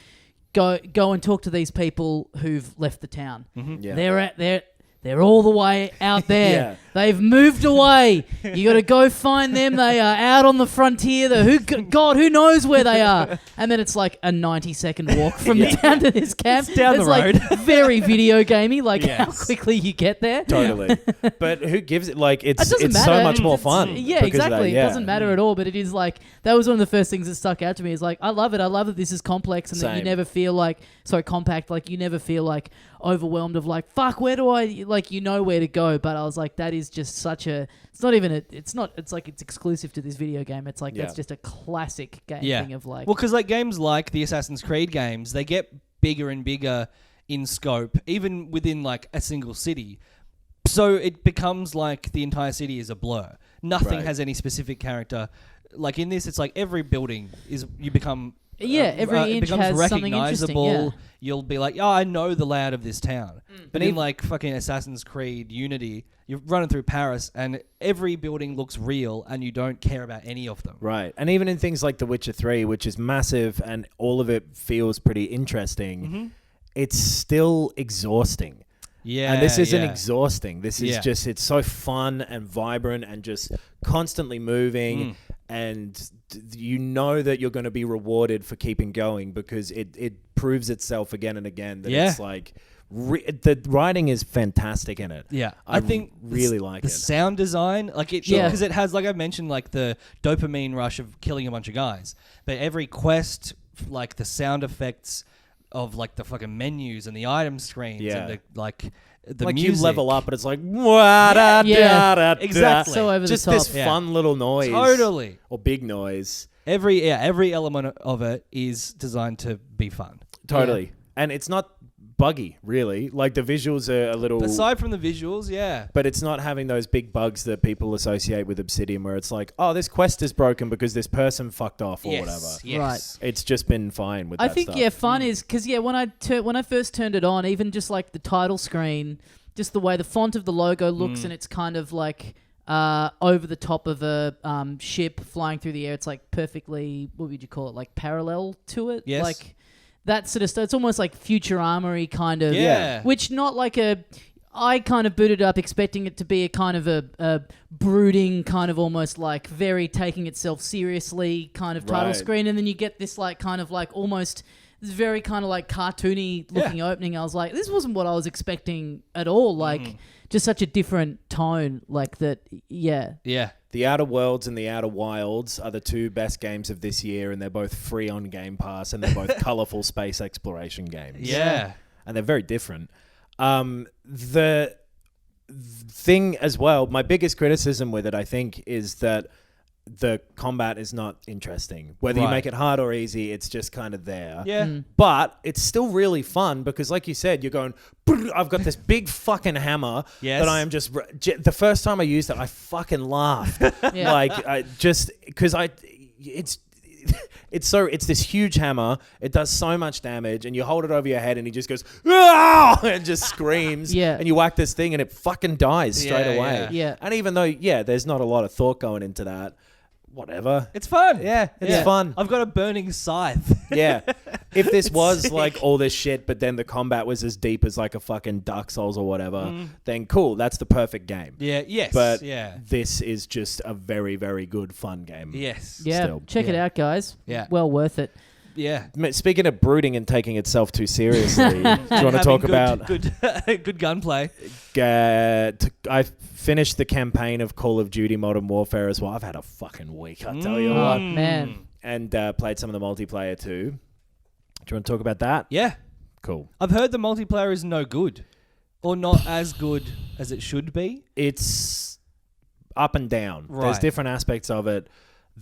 Go and talk to these people who've left the town. Mm-hmm. Yeah. They're all the way out there. Yeah. They've moved away. You got to go find them. They are out on the frontier. Who knows where they are? And then it's like a 90-second walk from the town to this camp. It's down the road. Like very video gamey, like how quickly you get there. Totally. But who gives it? Like it's matter. so much more fun. Yeah, exactly. It doesn't matter at all. But it is like that was one of the first things that stuck out to me. Is like I love it. I love that this is complex and that you never feel like compact. Like you never feel like overwhelmed of like fuck. Where do I like you know where to go? But I was like that is just such a. It's not even a. It's not. It's like it's exclusive to this video game. It's like that's just a classic game thing of like. Well, because like games like the Assassin's Creed games, they get bigger and bigger in scope, even within like a single city. So it becomes like the entire city is a blur. Nothing has any specific character. Like in this, it's like every building is you become. Every inch has something interesting. Yeah. You'll be like, I know the layout of this town. But in like fucking Assassin's Creed Unity, you're running through Paris and every building looks real and you don't care about any of them. Right. And even in things like The Witcher 3, which is massive and all of it feels pretty interesting, it's still exhausting. Yeah. And this isn't exhausting. This is just, it's so fun and vibrant and just constantly moving. And you know that you're going to be rewarded for keeping going because it proves itself again and again that it's like the writing is fantastic in it. Yeah, I think really like the it. sound design, like it, because it has, like I mentioned, like the dopamine rush of killing a bunch of guys. But every quest, like the sound effects of like the fucking menus and the item screens and the the like music. You level up and it's like exactly so over just the top. this fun little noise Totally. or big noise. Every element of it is designed to be fun. Totally. And it's not buggy really, like the visuals are a little aside from the visuals, but it's not having those big bugs that people associate with Obsidian where it's like, oh, this quest is broken because this person fucked off or whatever. Right. It's just been fine with I that think stuff. fun is because when I first turned it on, even just like the title screen, just the way the font of the logo looks and it's kind of like over the top of a ship flying through the air. It's like perfectly, what would you call it, like parallel to it? Yes. Like that sort of stuff. It's almost like Futurama-y kind of. Yeah. Which not like a... I kind of booted up expecting it to be a kind of a brooding, kind of almost like very taking itself seriously kind of title screen. And then you get this like kind of like almost... This very kind of like cartoony looking opening. I was like, this wasn't what I was expecting at all. Like, just such a different tone. Like that, yeah. The Outer Worlds and The Outer Wilds are the two best games of this year, and they're both free on Game Pass, and they're both colourful space exploration games. Yeah. And they're very different. The thing as well, my biggest criticism with it, I think, is that the combat is not interesting. Whether you make it hard or easy, it's just kind of there. Yeah. But it's still really fun because, like you said, you're going, I've got this big fucking hammer that I am just... The first time I used it, I fucking laughed. Like, I just... Because it's this huge hammer. It does so much damage, and you hold it over your head, and he just goes, "Ah!" and just screams. And you whack this thing, and it fucking dies straight away. Yeah. And even though, there's not a lot of thought going into that, whatever. It's fun. Yeah, it's fun. I've got a burning scythe. If this was like all this shit, but then the combat was as deep as like a fucking Dark Souls or whatever, then cool, that's the perfect game. But this is just a very, very good fun game. Check it out, guys. Well worth it. Speaking of brooding and taking itself too seriously, do you want to talk about good gunplay? I finished the campaign of Call of Duty Modern Warfare as well. I've had a fucking week, I tell you what. Man. And played some of the multiplayer too. Do you want to talk about that? Yeah. Cool. I've heard the multiplayer is no good. Or not as good as it should be. It's up and down. Right. There's different aspects of it.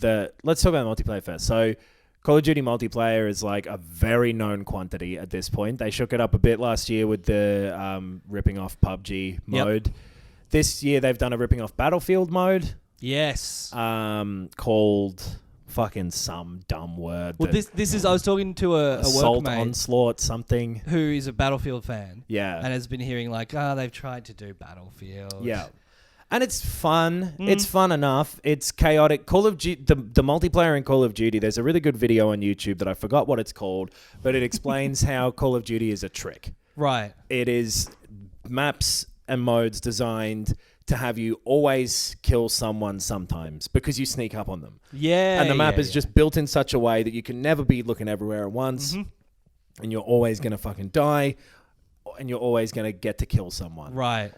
Let's talk about multiplayer first. So Call of Duty multiplayer is like a very known quantity at this point. They shook it up a bit last year with the ripping off PUBG mode. This year they've done a ripping off Battlefield mode. Yes. Called fucking some dumb word. Well, this is I was talking to a Assault workmate Onslaught something. who is a Battlefield fan. Yeah. And has been hearing like, they've tried to do Battlefield. Yeah. And it's fun. It's fun enough. It's chaotic. Call of Duty, the multiplayer in Call of Duty, there's a really good video on YouTube that I forgot what it's called, but it explains how Call of Duty is a trick. Right. It is maps and modes designed to have you always kill someone sometimes because you sneak up on them. Yeah. And the map is just built in such a way that you can never be looking everywhere at once, and you're always going to fucking die, and you're always going to get to kill someone. Right.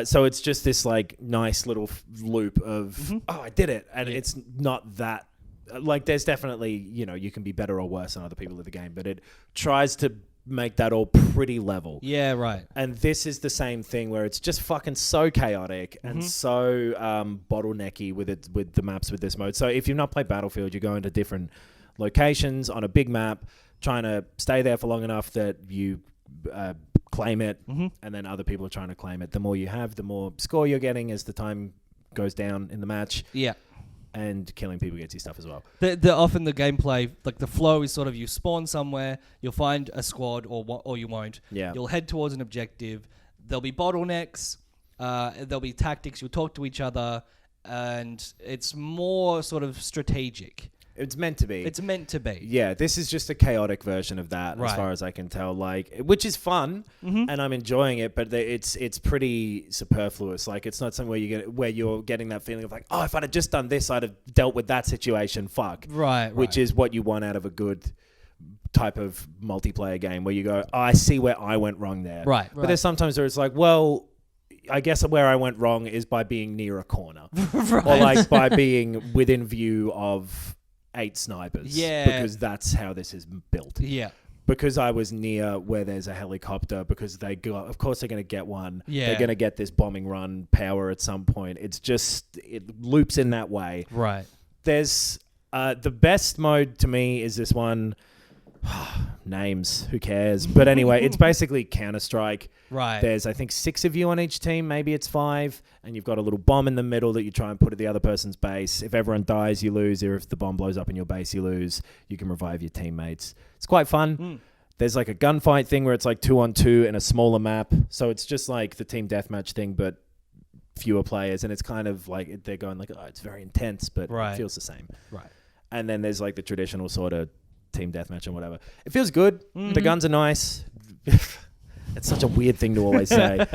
So it's just this like nice little loop of, I did it. And it's not that, like there's definitely, you can be better or worse than other people in the game, but it tries to make that all pretty level. Yeah, right. And this is the same thing where it's just fucking so chaotic and so bottlenecky with the maps with this mode. So if you've not played Battlefield, you go into different locations on a big map, trying to stay there for long enough that you claim it, and then other people are trying to claim it. The more you have, the more score you're getting as the time goes down in the match. Yeah. And killing people gets you stuff as well. Often the gameplay, like the flow is sort of you spawn somewhere, you'll find a squad or you won't. Yeah. You'll head towards an objective. There'll be bottlenecks. There'll be tactics. You'll talk to each other. And it's more sort of strategic. It's meant to be. It's meant to be. Yeah, this is just a chaotic version of that, as far as I can tell. Like, which is fun, and I'm enjoying it. But it's pretty superfluous. Like, it's not something where you're getting that feeling of like, oh, if I'd have just done this, I'd have dealt with that situation. Fuck. Right. Which is what you want out of a good type of multiplayer game, where you go, oh, I see where I went wrong there. Right. But there's sometimes where it's like, well, I guess where I went wrong is by being near a corner, or like by being within view of 8 snipers. Yeah. Because that's how this is built. Yeah. Because I was near where there's a helicopter, because of course they're going to get one. Yeah. They're going to get this bombing run power at some point. It's just, it loops in that way. Right. There's, the best mode to me is this one. Names, who cares? But anyway, it's basically Counter-Strike. Right. There's, I think, 6 of you on each team. Maybe it's 5. And you've got a little bomb in the middle that you try and put at the other person's base. If everyone dies, you lose. Or if the bomb blows up in your base, you lose. You can revive your teammates. It's quite fun. There's like a gunfight thing where it's like 2-on-2 in a smaller map. So it's just like the team deathmatch thing, but fewer players. And it's kind of like they're going like, oh, it's very intense, but it feels the same. Right. And then there's like the traditional sort of team deathmatch and whatever. It feels good. The guns are nice. It's such a weird thing to always say.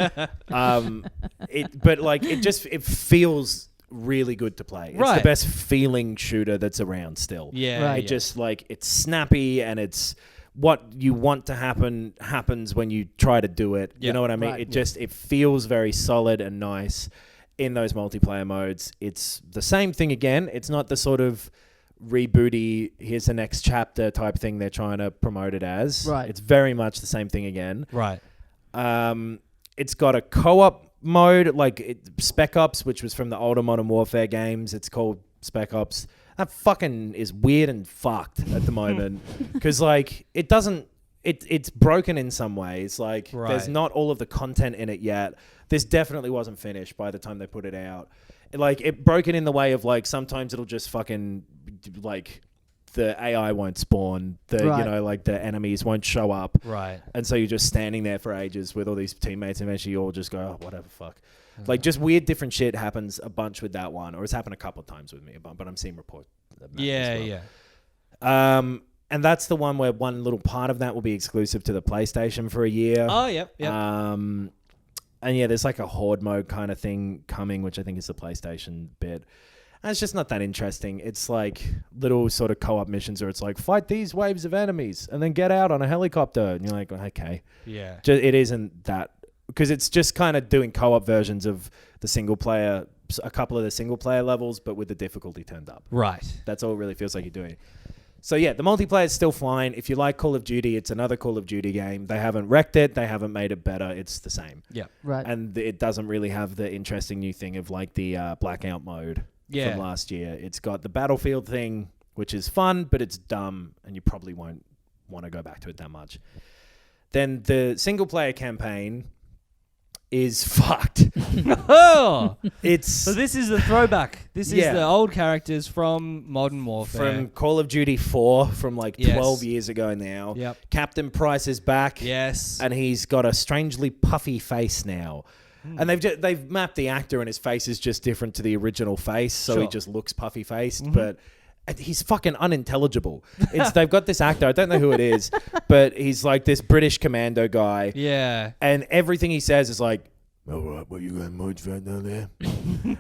But like it feels really good to play. It's the best feeling shooter that's around still. Yeah. Right. Just like, it's snappy, and it's what you want to happen happens when you try to do it. You know what I mean? Right. It feels very solid and nice in those multiplayer modes. It's the same thing again. It's not the sort of rebooty, here's the next chapter type thing they're trying to promote it as. Right. It's very much the same thing again. Right. It's got a co-op mode, like Spec Ops, which was from the older Modern Warfare games. It's called Spec Ops. That fucking is weird and fucked at the moment, because like it's broken in some ways. Like there's not all of the content in it yet. This definitely wasn't finished by the time they put it out. Like, it broken in the way of like, sometimes it'll just fucking like the AI won't spawn, like the enemies won't show up. Right. And so you're just standing there for ages with all these teammates, and eventually you all just go, oh, whatever, fuck. Like, just weird different shit happens a bunch with that one, or it's happened a couple of times with me, but I'm seeing reports. Yeah. And that's the one where one little part of that will be exclusive to the PlayStation for a year. Oh, yep. And yeah, there's like a horde mode kind of thing coming, which I think is the PlayStation bit. And it's just not that interesting. It's like little sort of co-op missions where it's like, fight these waves of enemies and then get out on a helicopter. And you're like, okay. Yeah. It isn't that, because it's just kind of doing co-op versions of the single player, a couple of the single player levels, but with the difficulty turned up. Right. That's all it really feels like you're doing. So yeah, the multiplayer is still fine. If you like Call of Duty, it's another Call of Duty game. They haven't wrecked it. They haven't made it better. It's the same. Yeah. Right. And it doesn't really have the interesting new thing of like the blackout mode from last year. It's got the Battlefield thing, which is fun, but it's dumb, and you probably won't want to go back to it that much. Then the single player campaign is fucked. Oh, It's so this is the throwback. This is the old characters from Modern Warfare. from Call of Duty 4 from like 12 years ago now. Yep. Captain Price is back. Yes. And he's got a strangely puffy face now. And they've mapped the actor, and his face is just different to the original face, so he just looks puffy faced, but he's fucking unintelligible. They've got this actor, I don't know who it is, but he's like this British commando guy. Yeah. And everything he says is like, all right, what you got much right down there?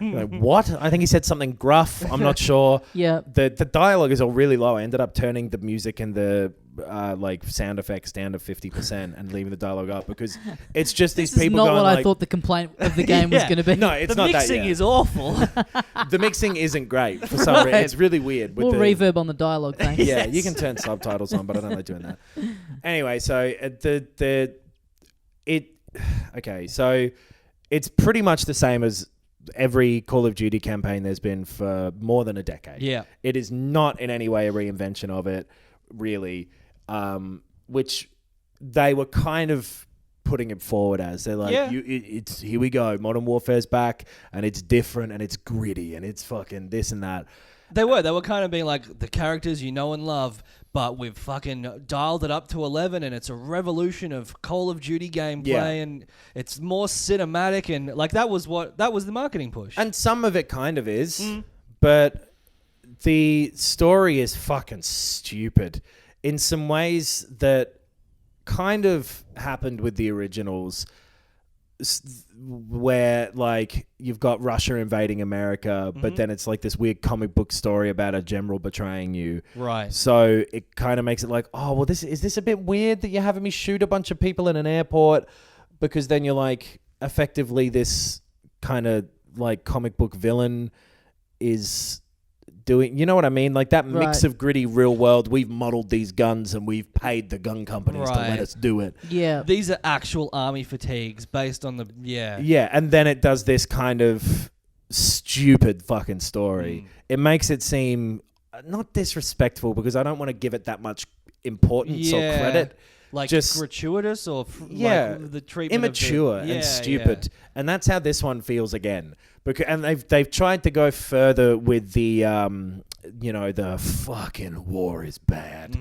Like, what? I think he said something gruff. I'm not sure. Yeah. The dialogue is all really low. I ended up turning the music and the like sound effects down to 50% and leaving the dialogue up because it's just these This is people not going what like, I thought the complaint of the game was going to be. no, it's The not that. mixing Yeah. is awful. The mixing isn't great for some reason. It's really weird. With More the reverb on the dialogue, thanks. Yeah, you can turn subtitles on, but I don't like doing that. Anyway, so so it's pretty much the same as every Call of Duty campaign there's been for more than a decade. Yeah. It is not in any way a reinvention of it, really, which they were kind of putting it forward as. They're like, it's here we go, Modern Warfare's back, and it's different, and it's gritty, and it's fucking this and that. They were kind of being like the characters you know and love, but we've fucking dialed it up to 11, and it's a revolution of Call of Duty gameplay, and it's more cinematic, and like that was the marketing push. And some of it kind of is, but the story is fucking stupid in some ways that kind of happened with the originals, where like you've got Russia invading America, but then it's like this weird comic book story about a general betraying you. Right. So it kind of makes it like, oh, well, is this a bit weird that you're having me shoot a bunch of people in an airport? Because then you're like, effectively this kind of like comic book villain is doing, you know what I mean? Like that mix of gritty real world. We've modeled these guns and we've paid the gun companies to let us do it. Yeah. These are actual army fatigues based on the Yeah, and then it does this kind of stupid fucking story. It makes it seem not disrespectful because I don't want to give it that much importance or credit. Like just gratuitous or like the treatment immature and stupid, and that's how this one feels again. And they've tried to go further with the the fucking war is bad,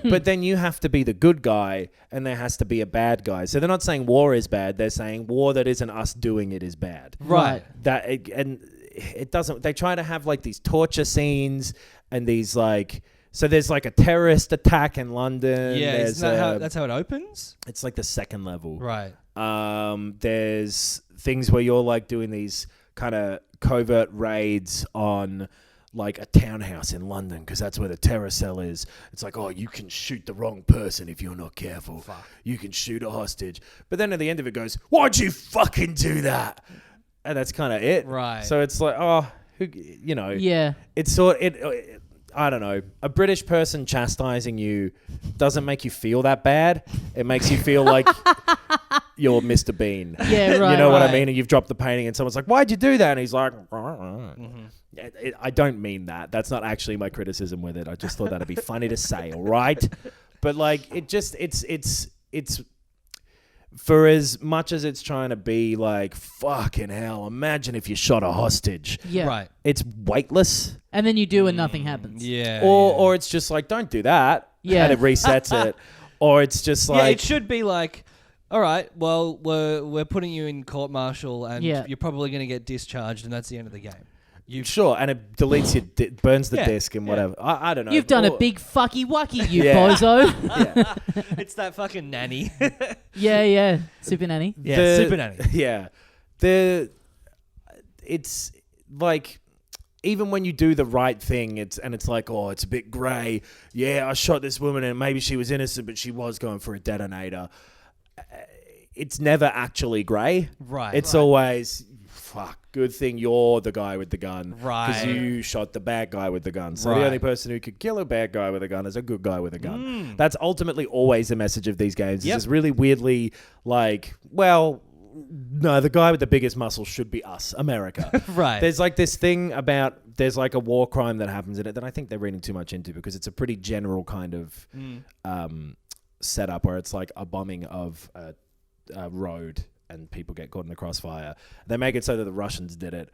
but then you have to be the good guy, and there has to be a bad guy. So they're not saying war is bad; they're saying war that isn't us doing it is bad. Right. It doesn't. They try to have like these torture scenes and these like. So there's like a terrorist attack in London. Yeah, that's how it opens? It's like the second level. Right. There's things where you're like doing these kind of covert raids on like a townhouse in London because that's where the terror cell is. It's like, oh, you can shoot the wrong person if you're not careful. Fuck. You can shoot a hostage. But then at the end of it goes, why'd you fucking do that? And that's kind of it. Right. So it's like, oh, Yeah. It's I don't know. A British person chastising you doesn't make you feel that bad. It makes you feel like you're Mr. Bean. Yeah, right. You know what I mean? And you've dropped the painting and someone's like, why'd you do that? And he's like, I don't mean that. That's not actually my criticism with it. I just thought that'd be funny to say, all right? But like, it's for as much as it's trying to be like, fucking hell, imagine if you shot a hostage. Yeah. Right. It's weightless. And then you do and nothing happens. Yeah. Or it's just like, don't do that. Yeah. And it resets it. Or it's just like... it should be like, all right, well, we're putting you in court-martial and you're probably going to get discharged and that's the end of the game. Sure, and it deletes your... burns the disc and whatever. I don't know. You've done a big fucky wucky, you bozo. It's that fucking nanny. Yeah. Super nanny. Yeah, super nanny. Yeah. It's like... Even when you do the right thing, it's like, oh, it's a bit grey. Yeah, I shot this woman and maybe she was innocent, but she was going for a detonator. It's never actually grey. Right. It's always, fuck, good thing you're the guy with the gun. Right. Because you shot the bad guy with the gun. So the Right. only person who could kill a bad guy with a gun is a good guy with a gun. That's ultimately always the message of these games. Yep. It's really weirdly like, well, no, the guy with the biggest muscle should be us, America. Right. There's like this thing about, there's like a war crime that happens in it that I think they're reading too much into because it's a pretty general kind of setup where it's like a bombing of a road and people get caught in the crossfire. They make it so that the Russians did it,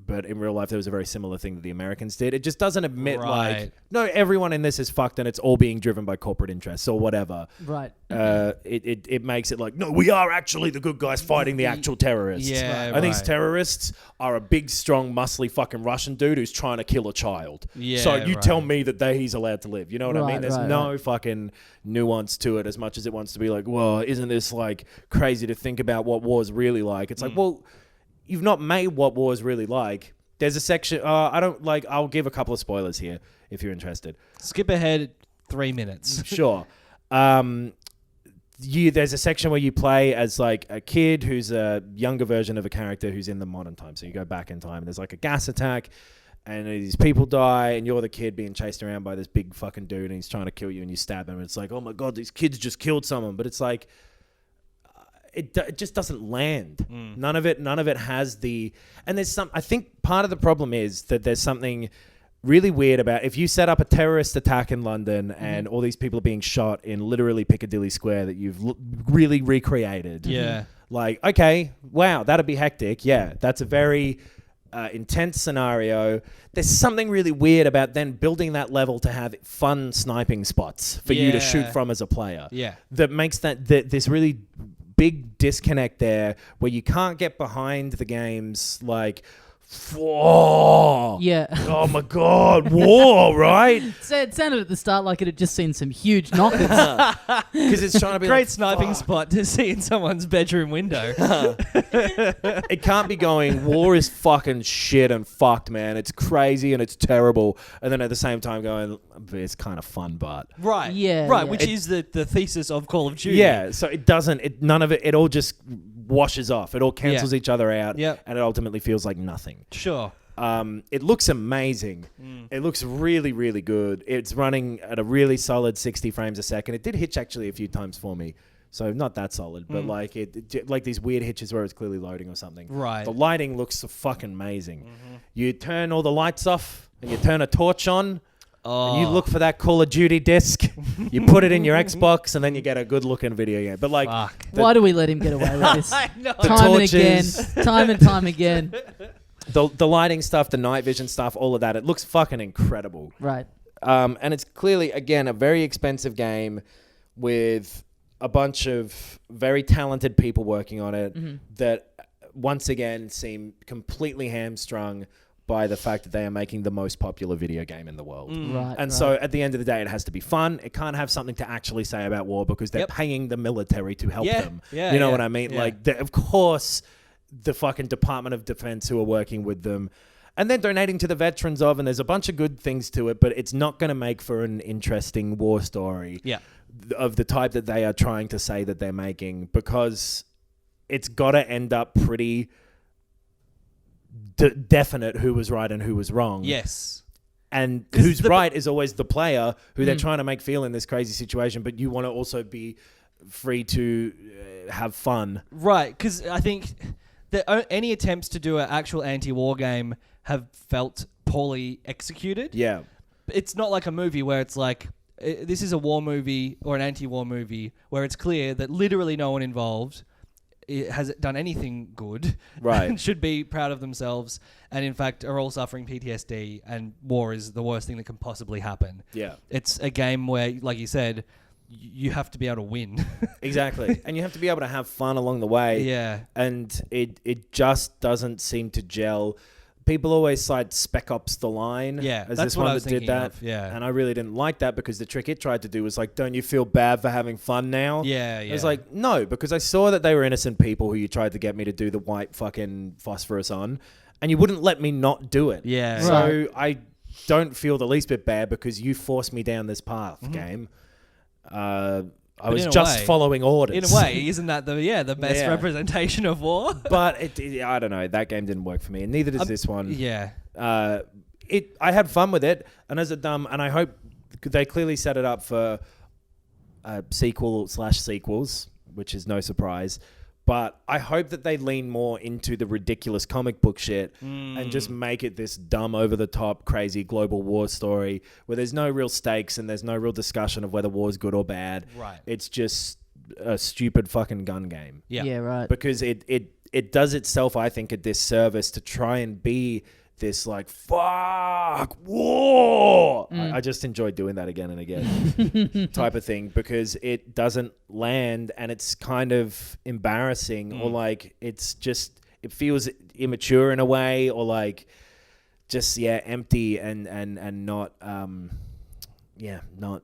but in real life there was a very similar thing that the Americans did. It just doesn't admit like, no, everyone in this is fucked and it's all being driven by corporate interests or whatever. Right. It makes it like, no, we are actually the good guys fighting the actual terrorists. Yeah, and these terrorists are a big, strong, muscly fucking Russian dude who's trying to kill a child. Yeah, so you tell me that he's allowed to live. You know what I mean? There's no fucking nuance to it as much as it wants to be like, well, isn't this like crazy to think about what war's really like? It's like, well, you've not made what war is really like. There's a section. I'll give a couple of spoilers here if you're interested. Skip ahead 3 minutes. Sure. There's a section where you play as like a kid who's a younger version of a character who's in the modern time. So you go back in time and there's like a gas attack and these people die and you're the kid being chased around by this big fucking dude and he's trying to kill you and you stab him. And it's like, oh my God, these kids just killed someone. But it's like, it just doesn't land. None of it has the, and there's some, I think part of the problem is that there's something really weird about if you set up a terrorist attack in London and all these people are being shot in literally Piccadilly Square that you've really recreated. Yeah. Like, okay, wow, that'd be hectic. Yeah, that's a very intense scenario. There's something really weird about then building that level to have fun sniping spots for you to shoot from as a player. Yeah. That makes this really big disconnect there where you can't get behind the games like, oh, Yeah. oh my God, war, right? It sounded at the start like it had just seen some huge knockers. Because it's trying to be Great like, sniping fuck. spot to see in someone's bedroom window. It can't be going, war is fucking shit and fucked, man. It's crazy and it's terrible. And then at the same time going, it's kind of fun, but. Right. Yeah, Right, yeah. which is the thesis of Call of Duty. Yeah, so none of it, it all just washes off. It all cancels each other out. Yep. And it ultimately feels like nothing. Sure. It looks amazing. It looks really, really good. It's running at a really solid 60 frames a second. It did hitch actually a few times for me. So not that solid, but like like these weird hitches where it's clearly loading or something. Right. The lighting looks fucking amazing. You turn all the lights off and you turn a torch on and you look for that Call of Duty disc. You put it in your Xbox and then you get a good looking video game. But like, Fuck. Why do we let him get away with this? I know. Time and again. torches. Time and time again. the lighting stuff, the night vision stuff, all of that, it looks fucking incredible. Right. And it's clearly, again, a very expensive game with a bunch of very talented people working on it that, once again, seem completely hamstrung by the fact that they are making the most popular video game in the world. Right. And so at the end of the day, it has to be fun. It can't have something to actually say about war because they're paying the military to help them. Yeah, you know yeah, what I mean? yeah. Like, of course, the fucking Department of Defense who are working with them. And they're donating to the veterans of, and there's a bunch of good things to it, but it's not going to make for an interesting war story of the type that they are trying to say that they're making, because it's got to end up pretty definite who was right and who was wrong. Yes. And who's right is always the player who they're trying to make feel in this crazy situation, but you want to also be free to have fun. Right, because I think that any attempts to do an actual anti-war game have felt poorly executed. Yeah. It's not like a movie where it's like, this is a war movie or an anti-war movie where it's clear that literally no one involved has done anything good, right, and should be proud of themselves, and in fact are all suffering PTSD, and war is the worst thing that can possibly happen. Yeah. It's a game where, like you said, you have to be able to win. Exactly. And you have to be able to have fun along the way. Yeah. And it just doesn't seem to gel. People always cite Spec Ops: The Line as that's this what one I was that did thinking that. of, yeah. And I really didn't like that because the trick it tried to do was like, don't you feel bad for having fun now? Yeah, I was like, no, because I saw that they were innocent people who you tried to get me to do the white fucking phosphorus on, and you wouldn't let me not do it. Yeah. So I don't feel the least bit bad because you forced me down this path, game. I was in a just way- following orders. In a way, isn't that the best Yeah. representation of war? But I don't know. That game didn't work for me, and neither does this one. Yeah. I had fun with it, and and I hope they clearly set it up for sequels, which is no surprise. But I hope that they lean more into the ridiculous comic book shit and just make it this dumb, over-the-top, crazy global war story where there's no real stakes and there's no real discussion of whether war's good or bad. Right. It's just a stupid fucking gun game. Yeah. Yeah, right. Because it does itself, I think, a disservice to try and be this like fuck war. I just enjoy doing that again and again type of thing because it doesn't land and it's kind of embarrassing or like it feels immature in a way or like just empty and not not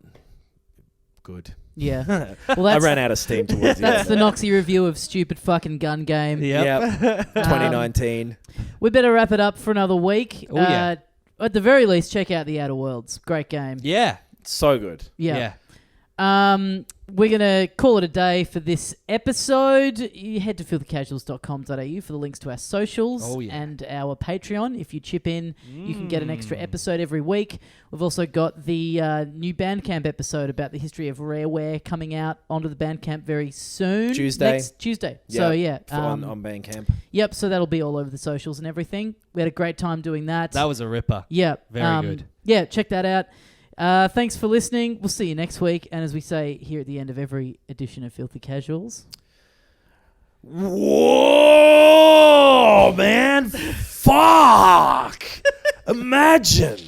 good. Yeah. Well, I that's ran out of steam towards the that's end. the Noxy review of stupid fucking gun game. Yep. 2019. We better wrap it up for another week. Oh, yeah. At the very least, check out The Outer Worlds. Great game. Yeah. So good. Yeah. We're going to call it a day for this episode. You head to filthycasuals.com.au for the links to our socials and our Patreon. If you chip in, you can get an extra episode every week. We've also got the new Bandcamp episode about the history of Rareware coming out onto the Bandcamp very soon. Next Tuesday. So, on Bandcamp. Yep, so that'll be all over the socials and everything. We had a great time doing that. That was a ripper. Yeah. Very good. Yeah, check that out. Thanks for listening. We'll see you next week. And as we say here at the end of every edition of Filthy Casuals, whoa, man. Fuck. Imagine.